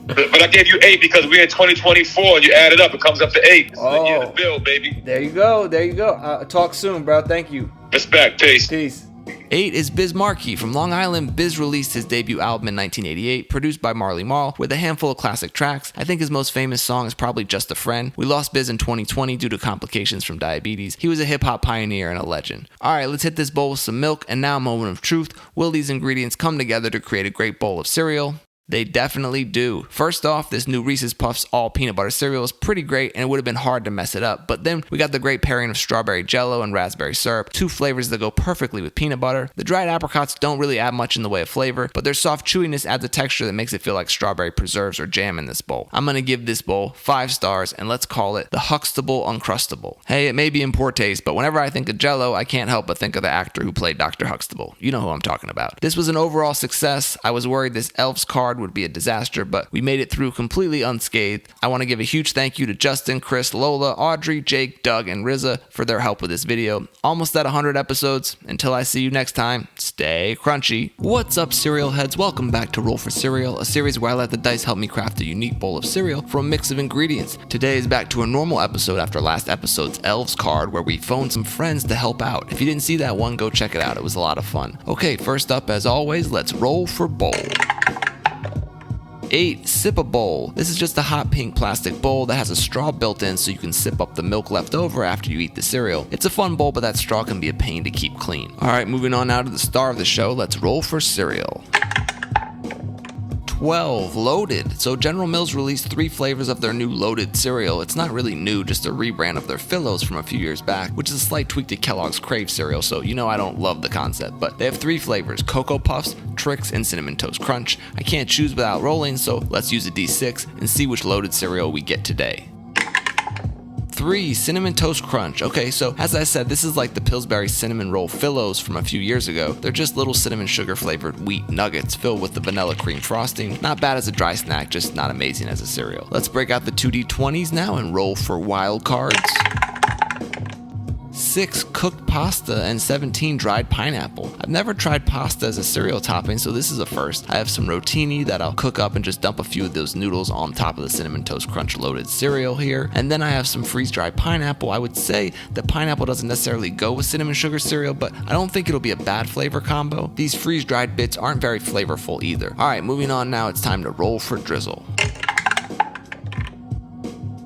but I gave you 8 because we're in 2024 and you add it up, it comes up to 8. This is the year to build, baby. There you go. Talk soon, bro. Thank you. Respect, peace. Peace. 8 is Biz Markie. From Long Island, Biz released his debut album in 1988, produced by Marley Marl, with a handful of classic tracks. I think his most famous song is probably Just a Friend. We lost Biz in 2020 due to complications from diabetes. He was a hip-hop pioneer and a legend. Alright, let's hit this bowl with some milk, and now a moment of truth. Will these ingredients come together to create a great bowl of cereal? They definitely do. First off, this new Reese's Puffs all peanut butter cereal is pretty great and it would have been hard to mess it up. But then we got the great pairing of strawberry jello and raspberry syrup, two flavors that go perfectly with peanut butter. The dried apricots don't really add much in the way of flavor, but their soft chewiness adds a texture that makes it feel like strawberry preserves or jam in this bowl. I'm gonna give this bowl 5 stars and let's call it the Huxtable Uncrustable. Hey, it may be in poor taste, but whenever I think of jello, I can't help but think of the actor who played Dr. Huxtable. You know who I'm talking about. This was an overall success. I was worried this Elves card would be a disaster, but we made it through completely unscathed. I want to give a huge thank you to Justin, Chris, Lola, Audrey, Jake, Doug, and Rizza for their help with this video. Almost at 100 episodes. Until I see you next time, stay crunchy. What's up, cereal heads? Welcome back to Roll for Cereal, a series where I let the dice help me craft a unique bowl of cereal from a mix of ingredients. Today is back to a normal episode after last episode's Elves card, where we phoned some friends to help out. If you didn't see that one, go check it out. It was a lot of fun. Okay, first up, as always, let's roll for bowl. 8. Sip a bowl. This is just a hot pink plastic bowl that has a straw built in so you can sip up the milk left over after you eat the cereal. It's a fun bowl, but that straw can be a pain to keep clean. Alright, moving on now to the star of the show, let's roll for cereal. 12. Loaded. So General Mills released 3 flavors of their new Loaded cereal. It's not really new, just a rebrand of their Phillos from a few years back, which is a slight tweak to Kellogg's Crave cereal, so you know I don't love the concept. But they have 3 flavors, Cocoa Puffs, Trix, and Cinnamon Toast Crunch. I can't choose without rolling, so let's use a D6 and see which Loaded cereal we get today. 3. Cinnamon Toast Crunch. Okay, so as I said, this is like the Pillsbury Cinnamon Roll Phillos from a few years ago. They're just little cinnamon sugar flavored wheat nuggets filled with the vanilla cream frosting. Not bad as a dry snack, just not amazing as a cereal. Let's break out the 2D20s now and roll for wild cards. 6. Cooked pasta and 17. Dried pineapple. I've never tried pasta as a cereal topping, so this is a first. I have some rotini that I'll cook up and just dump a few of those noodles on top of the Cinnamon Toast Crunch Loaded cereal here. And then I have some freeze-dried pineapple. I would say that pineapple doesn't necessarily go with cinnamon sugar cereal, but I don't think it'll be a bad flavor combo. These freeze-dried bits aren't very flavorful either. Alright, moving on now, it's time to roll for drizzle.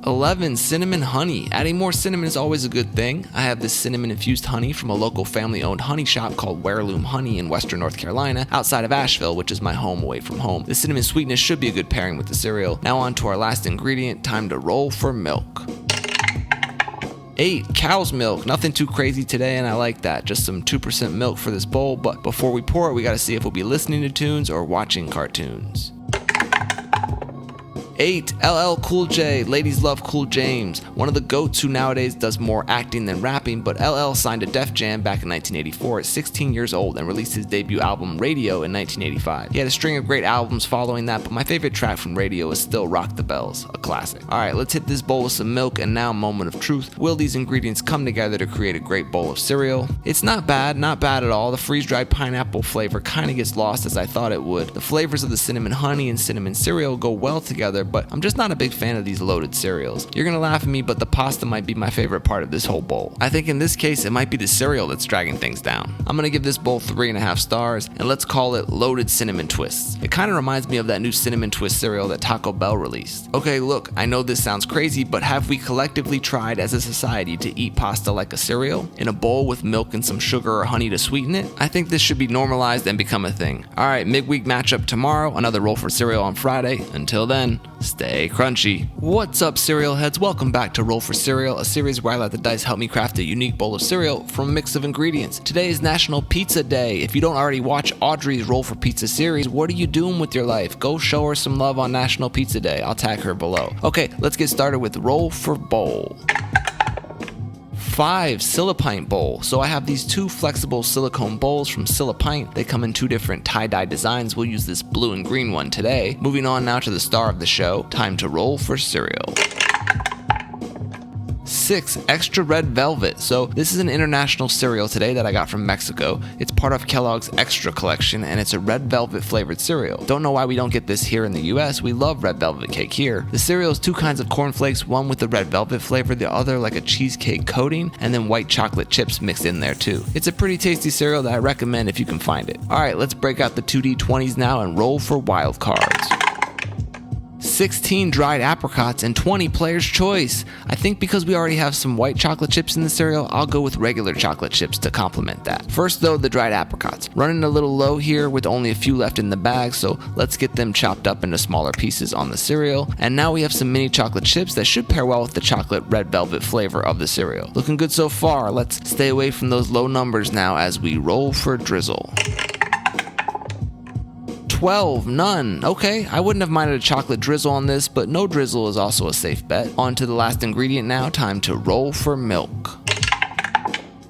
11. Cinnamon honey. Adding more cinnamon is always a good thing. I have this cinnamon infused honey from a local family owned honey shop called Heirloom Honey in western North Carolina, outside of Asheville, which is my home away from home. The cinnamon sweetness should be a good pairing with the cereal. Now on to our last ingredient, time to roll for milk. 8. Cow's milk. Nothing too crazy today, and I like that. Just some 2% milk for this bowl, but before we pour it, we gotta see if we'll be listening to tunes or watching cartoons. 8. LL Cool J. Ladies love Cool James. One of the goats who nowadays does more acting than rapping, but LL signed to Def Jam back in 1984 at 16 years old and released his debut album Radio in 1985. He had a string of great albums following that, but my favorite track from Radio is still Rock the Bells, a classic. Alright, let's hit this bowl with some milk, and now moment of truth. Will these ingredients come together to create a great bowl of cereal? It's not bad at all. The freeze-dried pineapple flavor kinda gets lost as I thought it would. The flavors of the cinnamon honey and cinnamon cereal go well together, but I'm just not a big fan of these loaded cereals. You're gonna laugh at me, but the pasta might be my favorite part of this whole bowl. I think in this case, it might be the cereal that's dragging things down. I'm gonna give this bowl 3.5 stars, and let's call it Loaded Cinnamon Twists. It kinda reminds me of that new Cinnamon Twist cereal that Taco Bell released. Okay, look, I know this sounds crazy, but have we collectively tried as a society to eat pasta like a cereal? In a bowl with milk and some sugar or honey to sweeten it? I think this should be normalized and become a thing. Alright, midweek matchup tomorrow, another roll for cereal on Friday. Until then, stay crunchy. What's up, cereal heads? Welcome back to Roll for Cereal, a series where I let the dice help me craft a unique bowl of cereal from a mix of ingredients. Today is National Pizza Day. If you don't already watch Audrey's Roll for Pizza series, what are you doing with your life? Go show her some love on National Pizza Day. I'll tag her below. Okay, let's get started with Roll for Bowl. 5. Silipint bowl. So I have these 2 flexible silicone bowls from Silipint. They come in 2 different tie-dye designs. We'll use this blue and green one today. Moving on now to the star of the show. Time to roll for cereal. 6, Extra Red Velvet. So this is an international cereal today that I got from Mexico. It's part of Kellogg's Extra collection, and it's a red velvet flavored cereal. Don't know why we don't get this here in the US. We love red velvet cake here. The cereal is 2 kinds of cornflakes, one with the red velvet flavor, the other like a cheesecake coating, and then white chocolate chips mixed in there too. It's a pretty tasty cereal that I recommend if you can find it. Alright, let's break out the 2D20s now and roll for wild cards. 16 dried apricots and 20 player's choice. I think because we already have some white chocolate chips in the cereal, I'll go with regular chocolate chips to complement that. First though, the dried apricots. Running a little low here with only a few left in the bag, so let's get them chopped up into smaller pieces on the cereal. And now we have some mini chocolate chips that should pair well with the chocolate red velvet flavor of the cereal. Looking good so far. Let's stay away from those low numbers now as we roll for drizzle. 12, none. Okay, I wouldn't have minded a chocolate drizzle on this, but no drizzle is also a safe bet. On to the last ingredient now, time to roll for milk.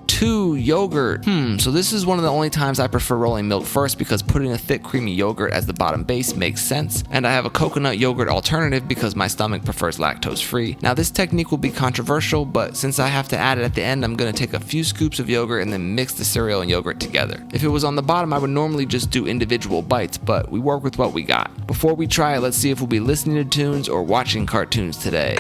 2, yogurt. So this is one of the only times I prefer rolling milk first because putting a thick creamy yogurt as the bottom base makes sense, and I have a coconut yogurt alternative because my stomach prefers lactose free. Now this technique will be controversial, but since I have to add it at the end, I'm going to take a few scoops of yogurt and then mix the cereal and yogurt together. If it was on the bottom, I would normally just do individual bites, but we work with what we got. Before we try it, let's see if we'll be listening to tunes or watching cartoons today.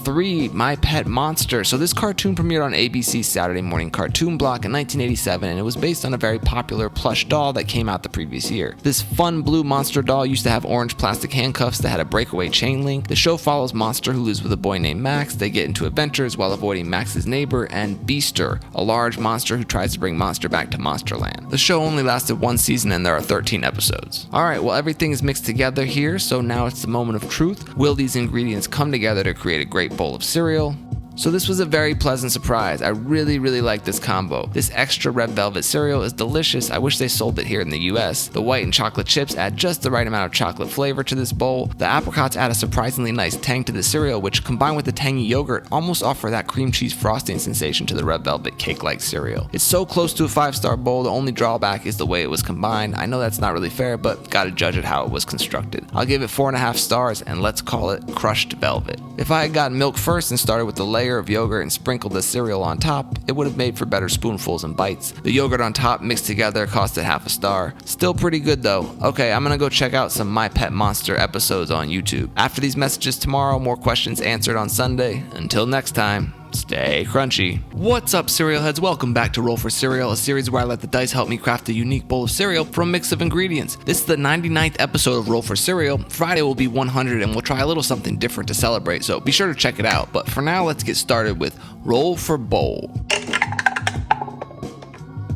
3, My Pet Monster. So this cartoon premiered on ABC's Saturday Morning Cartoon Block in 1987, and it was based on a very popular plush doll that came out the previous year. This fun blue monster doll used to have orange plastic handcuffs that had a breakaway chain link. The show follows Monster, who lives with a boy named Max. They get into adventures while avoiding Max's neighbor and Beaster, a large monster who tries to bring Monster back to Monsterland. The show only lasted 1 season and there are 13 episodes. Alright, well everything is mixed together here, so now it's the moment of truth. Will these ingredients come together to create a great bowl of cereal? So this was a very pleasant surprise. I really like this combo. This extra red velvet cereal is delicious. I wish they sold it here in the US. The white and chocolate chips add just the right amount of chocolate flavor to this bowl. The apricots add a surprisingly nice tang to the cereal, which combined with the tangy yogurt almost offer that cream cheese frosting sensation to the red velvet cake-like cereal. It's so close to a 5-star bowl. The only drawback is the way it was combined. I know that's not really fair, but gotta judge it how it was constructed. I'll give it 4.5 stars, and let's call it crushed velvet. If I had gotten milk first and started with the layer of yogurt and sprinkled the cereal on top, it would have made for better spoonfuls and bites. The yogurt on top mixed together costed 0.5 star. Still pretty good though. Okay, I'm gonna go check out some My Pet Monster episodes on YouTube. After these messages tomorrow, more questions answered on Sunday. Until next time, stay crunchy. What's up, cereal heads? Welcome back to Roll for Cereal, a series where I let the dice help me craft a unique bowl of cereal from a mix of ingredients. This is the 99th episode of Roll for Cereal. Friday will be 100 and we'll try a little something different to celebrate, so be sure to check it out. But for now, let's get started with Roll for Bowl.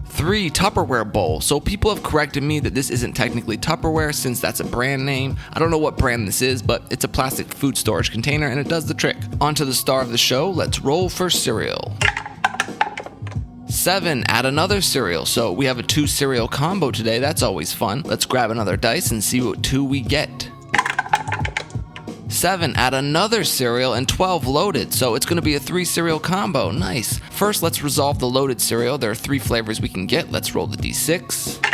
3, Tupperware bowl. So people have corrected me that this isn't technically Tupperware since that's a brand name. I don't know what brand this is, but it's a plastic food storage container and it does the trick. On to the star of the show, let's roll for cereal. 7, add another cereal. So we have a 2 cereal combo today, that's always fun. Let's grab another dice and see what 2 we get. 7, add another cereal, and 12 loaded, so it's going to be a 3 cereal combo. Nice. First, let's resolve the loaded cereal. There are 3 flavors we can get. Let's roll the d6.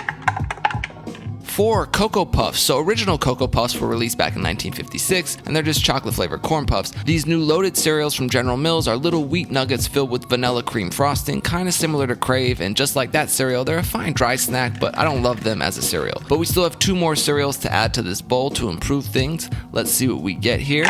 4, Cocoa Puffs. So original Cocoa Puffs were released back in 1956, and they're just chocolate flavored corn puffs. These new loaded cereals from General Mills are little wheat nuggets filled with vanilla cream frosting, kind of similar to Crave, and just like that cereal, they're a fine dry snack, but I don't love them as a cereal. But we still have 2 more cereals to add to this bowl to improve things. Let's see what we get here.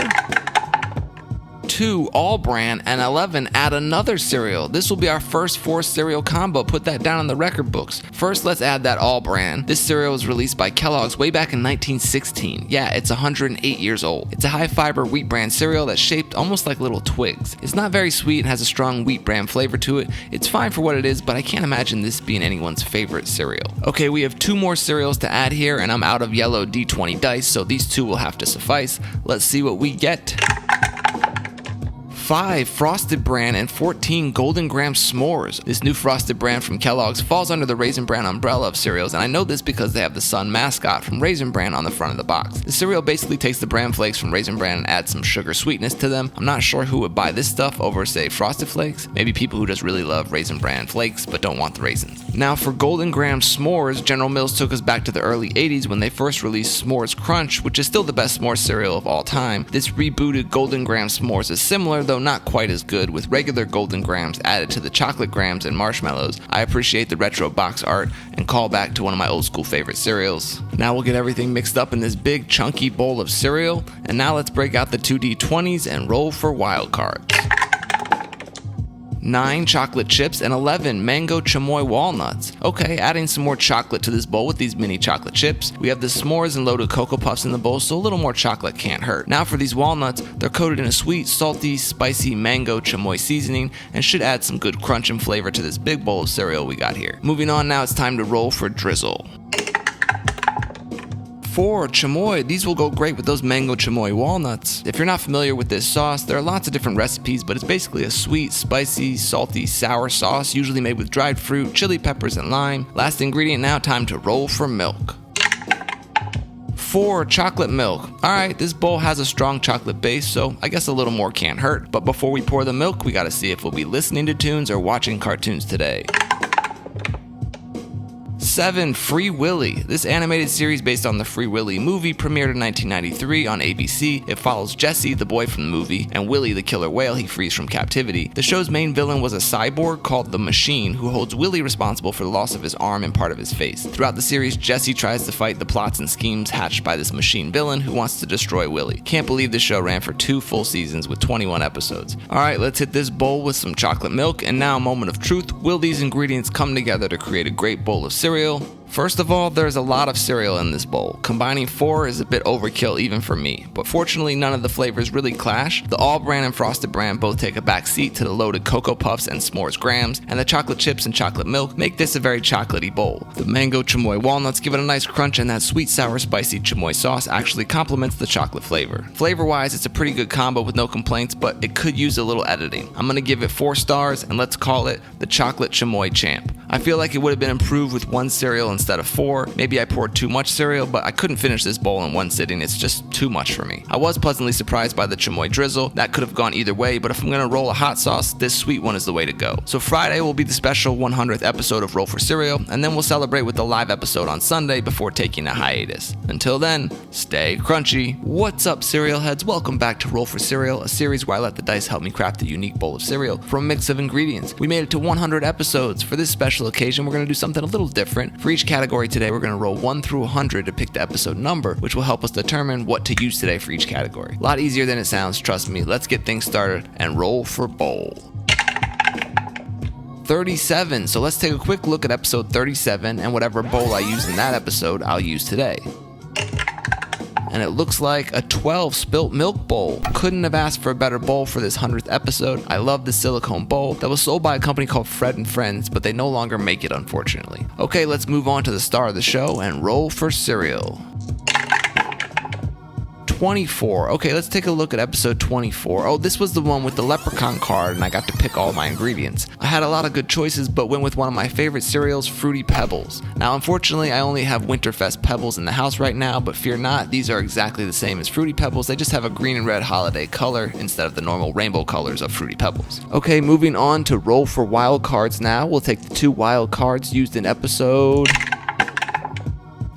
2, All Bran, and 11, add another cereal. This will be our first 4 cereal combo. Put that down in the record books. First, let's add that All Bran. This cereal was released by Kellogg's way back in 1916. Yeah, it's 108 years old. It's a high fiber wheat bran cereal that's shaped almost like little twigs. It's not very sweet and has a strong wheat bran flavor to it. It's fine for what it is, but I can't imagine this being anyone's favorite cereal. Okay, we have 2 more cereals to add here, and I'm out of yellow D20 dice, so these 2 will have to suffice. Let's see what we get. 5 Frosted Bran, and 14 Golden Graham S'mores. This new Frosted Bran from Kellogg's falls under the Raisin Bran umbrella of cereals, and I know this because they have the sun mascot from Raisin Bran on the front of the box. The cereal basically takes the bran flakes from Raisin Bran and adds some sugar sweetness to them. I'm not sure who would buy this stuff over, say, Frosted Flakes. Maybe people who just really love Raisin Bran flakes but don't want the raisins. Now for Golden Graham S'mores, General Mills took us back to the early 80s when they first released S'mores Crunch, which is still the best s'mores cereal of all time. This rebooted Golden Graham S'mores is similar, though not quite as good, with regular Golden Grahams added to the chocolate grahams and marshmallows. I appreciate the retro box art and call back to one of my old school favorite cereals. Now we'll get everything mixed up in this big chunky bowl of cereal, and now let's break out the 2D20s and roll for wild cards. 9 chocolate chips and 11 mango chamoy walnuts. Okay, adding some more chocolate to this bowl with these mini chocolate chips. We have the s'mores and loaded Cocoa Puffs in the bowl, so a little more chocolate can't hurt. Now for these walnuts, they're coated in a sweet, salty, spicy mango chamoy seasoning and should add some good crunch and flavor to this big bowl of cereal we got here. Moving on, now it's time to roll for drizzle. 4 chamoy. These will go great with those mango chamoy walnuts. If you're not familiar with this sauce, there are lots of different recipes, but it's basically a sweet, spicy, salty, sour sauce, usually made with dried fruit, chili peppers, and lime. Last ingredient now, time to roll for milk. 4 chocolate milk. Alright, this bowl has a strong chocolate base, so I guess a little more can't hurt. But before we pour the milk, we gotta see if we'll be listening to tunes or watching cartoons today. 7 Free Willy. This animated series based on the Free Willy movie premiered in 1993 on ABC. It follows Jesse, the boy from the movie, and Willy, the killer whale he frees from captivity. The show's main villain was a cyborg called the Machine, who holds Willy responsible for the loss of his arm and part of his face. Throughout the series, Jesse tries to fight the plots and schemes hatched by this machine villain who wants to destroy Willy. Can't believe this show ran for 2 full seasons with 21 episodes. Alright, let's hit this bowl with some chocolate milk, and now a moment of truth. Will these ingredients come together to create a great bowl of cereal? First of all, there's a lot of cereal in this bowl. Combining 4 is a bit overkill even for me, but fortunately none of the flavors really clash. The All Bran and Frosted Bran both take a back seat to the loaded Cocoa Puffs and S'mores Grahams, and the chocolate chips and chocolate milk make this a very chocolatey bowl. The mango chamoy walnuts give it a nice crunch, and that sweet, sour, spicy chamoy sauce actually complements the chocolate flavor. Flavor-wise, it's a pretty good combo with no complaints, but it could use a little editing. I'm gonna give it 4 stars, and let's call it the Chocolate Chamoy Champ. I feel like it would have been improved with 1 cereal instead of 4. Maybe I poured too much cereal, but I couldn't finish this bowl in 1 sitting. It's just too much for me. I was pleasantly surprised by the chamoy drizzle. That could have gone either way, but if I'm gonna roll a hot sauce, this sweet one is the way to go. So Friday will be the special 100th episode of Roll for Cereal, and then we'll celebrate with the live episode on Sunday before taking a hiatus. Until then, stay crunchy. What's up, cereal heads? Welcome back to Roll for Cereal, a series where I let the dice help me craft a unique bowl of cereal from a mix of ingredients. We made it to 100 episodes. For this special occasion, we're going to do something a little different. For each category today, we're going to roll 1 through 100 to pick the episode number, which will help us determine what to use today for each category. A lot easier than it sounds, trust me. Let's get things started and roll for bowl. 37. So let's take a quick look at episode 37, and whatever bowl I use in that episode, I'll use today. And it looks like a 12 spilt milk bowl. Couldn't have asked for a better bowl for this 100th episode. I love this silicone bowl that was sold by a company called Fred and Friends, but they no longer make it, unfortunately. Okay, let's move on to the star of the show and roll for cereal. 24. Okay, let's take a look at episode 24. Oh, this was the one with the leprechaun card, and I got to pick all my ingredients. I had a lot of good choices, but went with one of my favorite cereals, Fruity Pebbles. Now, unfortunately, I only have Winterfest Pebbles in the house right now, but fear not, these are exactly the same as Fruity Pebbles. They just have a green and red holiday color instead of the normal rainbow colors of Fruity Pebbles. Okay, moving on to roll for wild cards now. We'll take the 2 wild cards used in episode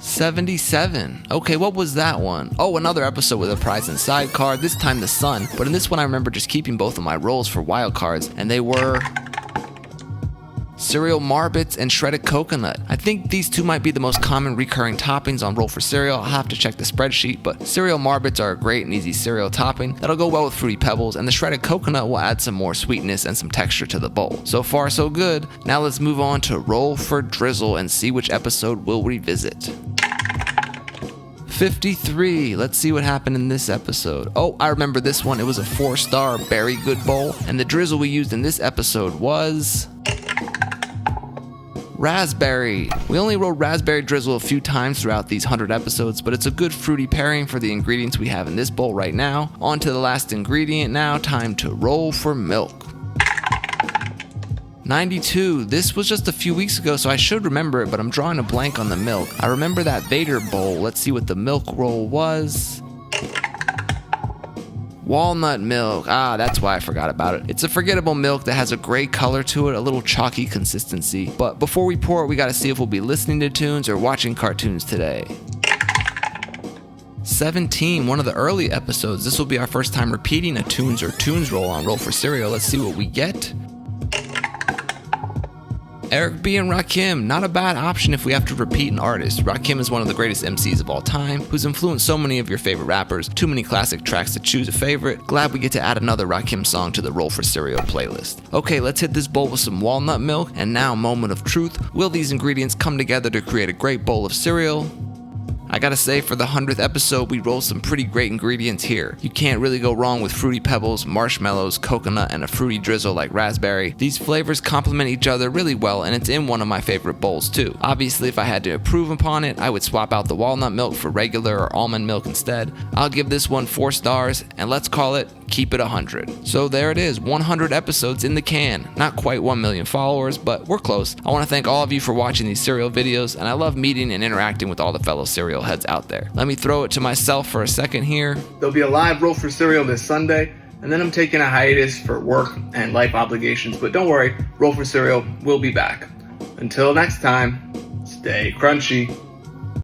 77. Okay, what was that one? Oh, another episode with a prize inside card, this time the sun. But in this one, I remember just keeping both of my rolls for wild cards, and they were cereal Marbits and shredded coconut. I think these 2 might be the most common recurring toppings on Roll for Cereal. I'll have to check the spreadsheet, but cereal Marbits are a great and easy cereal topping that'll go well with Fruity Pebbles, and the shredded coconut will add some more sweetness and some texture to the bowl. So far, so good. Now let's move on to Roll for Drizzle and see which episode we'll revisit. 53. Let's see what happened in this episode. Oh, I remember this one. It was a 4-star Berry Good bowl, and the drizzle we used in this episode was Raspberry. We only rolled raspberry drizzle a few times throughout these 100 episodes, but it's a good fruity pairing for the ingredients we have in this bowl right now. On to the last ingredient now, time to roll for milk. 92. This was just a few weeks ago, so I should remember it, but I'm drawing a blank on the milk. I remember that Vader bowl. Let's see what the milk roll was. Walnut milk. Ah, that's why I forgot about it. It's a forgettable milk that has a gray color to it, a little chalky consistency. But before we pour it, we gotta see if we'll be listening to tunes or watching cartoons today. 17, one of the early episodes. This will be our first time repeating a tunes or tunes roll on Roll for Cereal. Let's see what we get. Eric B. and Rakim, not a bad option if we have to repeat an artist. Rakim is one of the greatest MCs of all time, who's influenced so many of your favorite rappers. Too many classic tracks to choose a favorite. Glad we get to add another Rakim song to the Roll for Cereal playlist. Okay, let's hit this bowl with some walnut milk, and now moment of truth. Will these ingredients come together to create a great bowl of cereal? I gotta say, for the 100th episode, we rolled some pretty great ingredients here. You can't really go wrong with Fruity Pebbles, marshmallows, coconut, and a fruity drizzle like raspberry. These flavors complement each other really well, and it's in one of my favorite bowls too. Obviously, if I had to improve upon it, I would swap out the walnut milk for regular or almond milk instead. I'll give this one 4 stars, and let's call it Keep It 100. So there it is, 100 episodes in the can. Not quite 1 million followers, but we're close. I want to thank all of you for watching these cereal videos, and I love meeting and interacting with all the fellow cereal heads out there. Let me throw it to myself for a second here. There'll be a live Roll for Cereal this Sunday, and then I'm taking a hiatus for work and life obligations, but don't worry, Roll for Cereal will be back. Until next time, stay crunchy.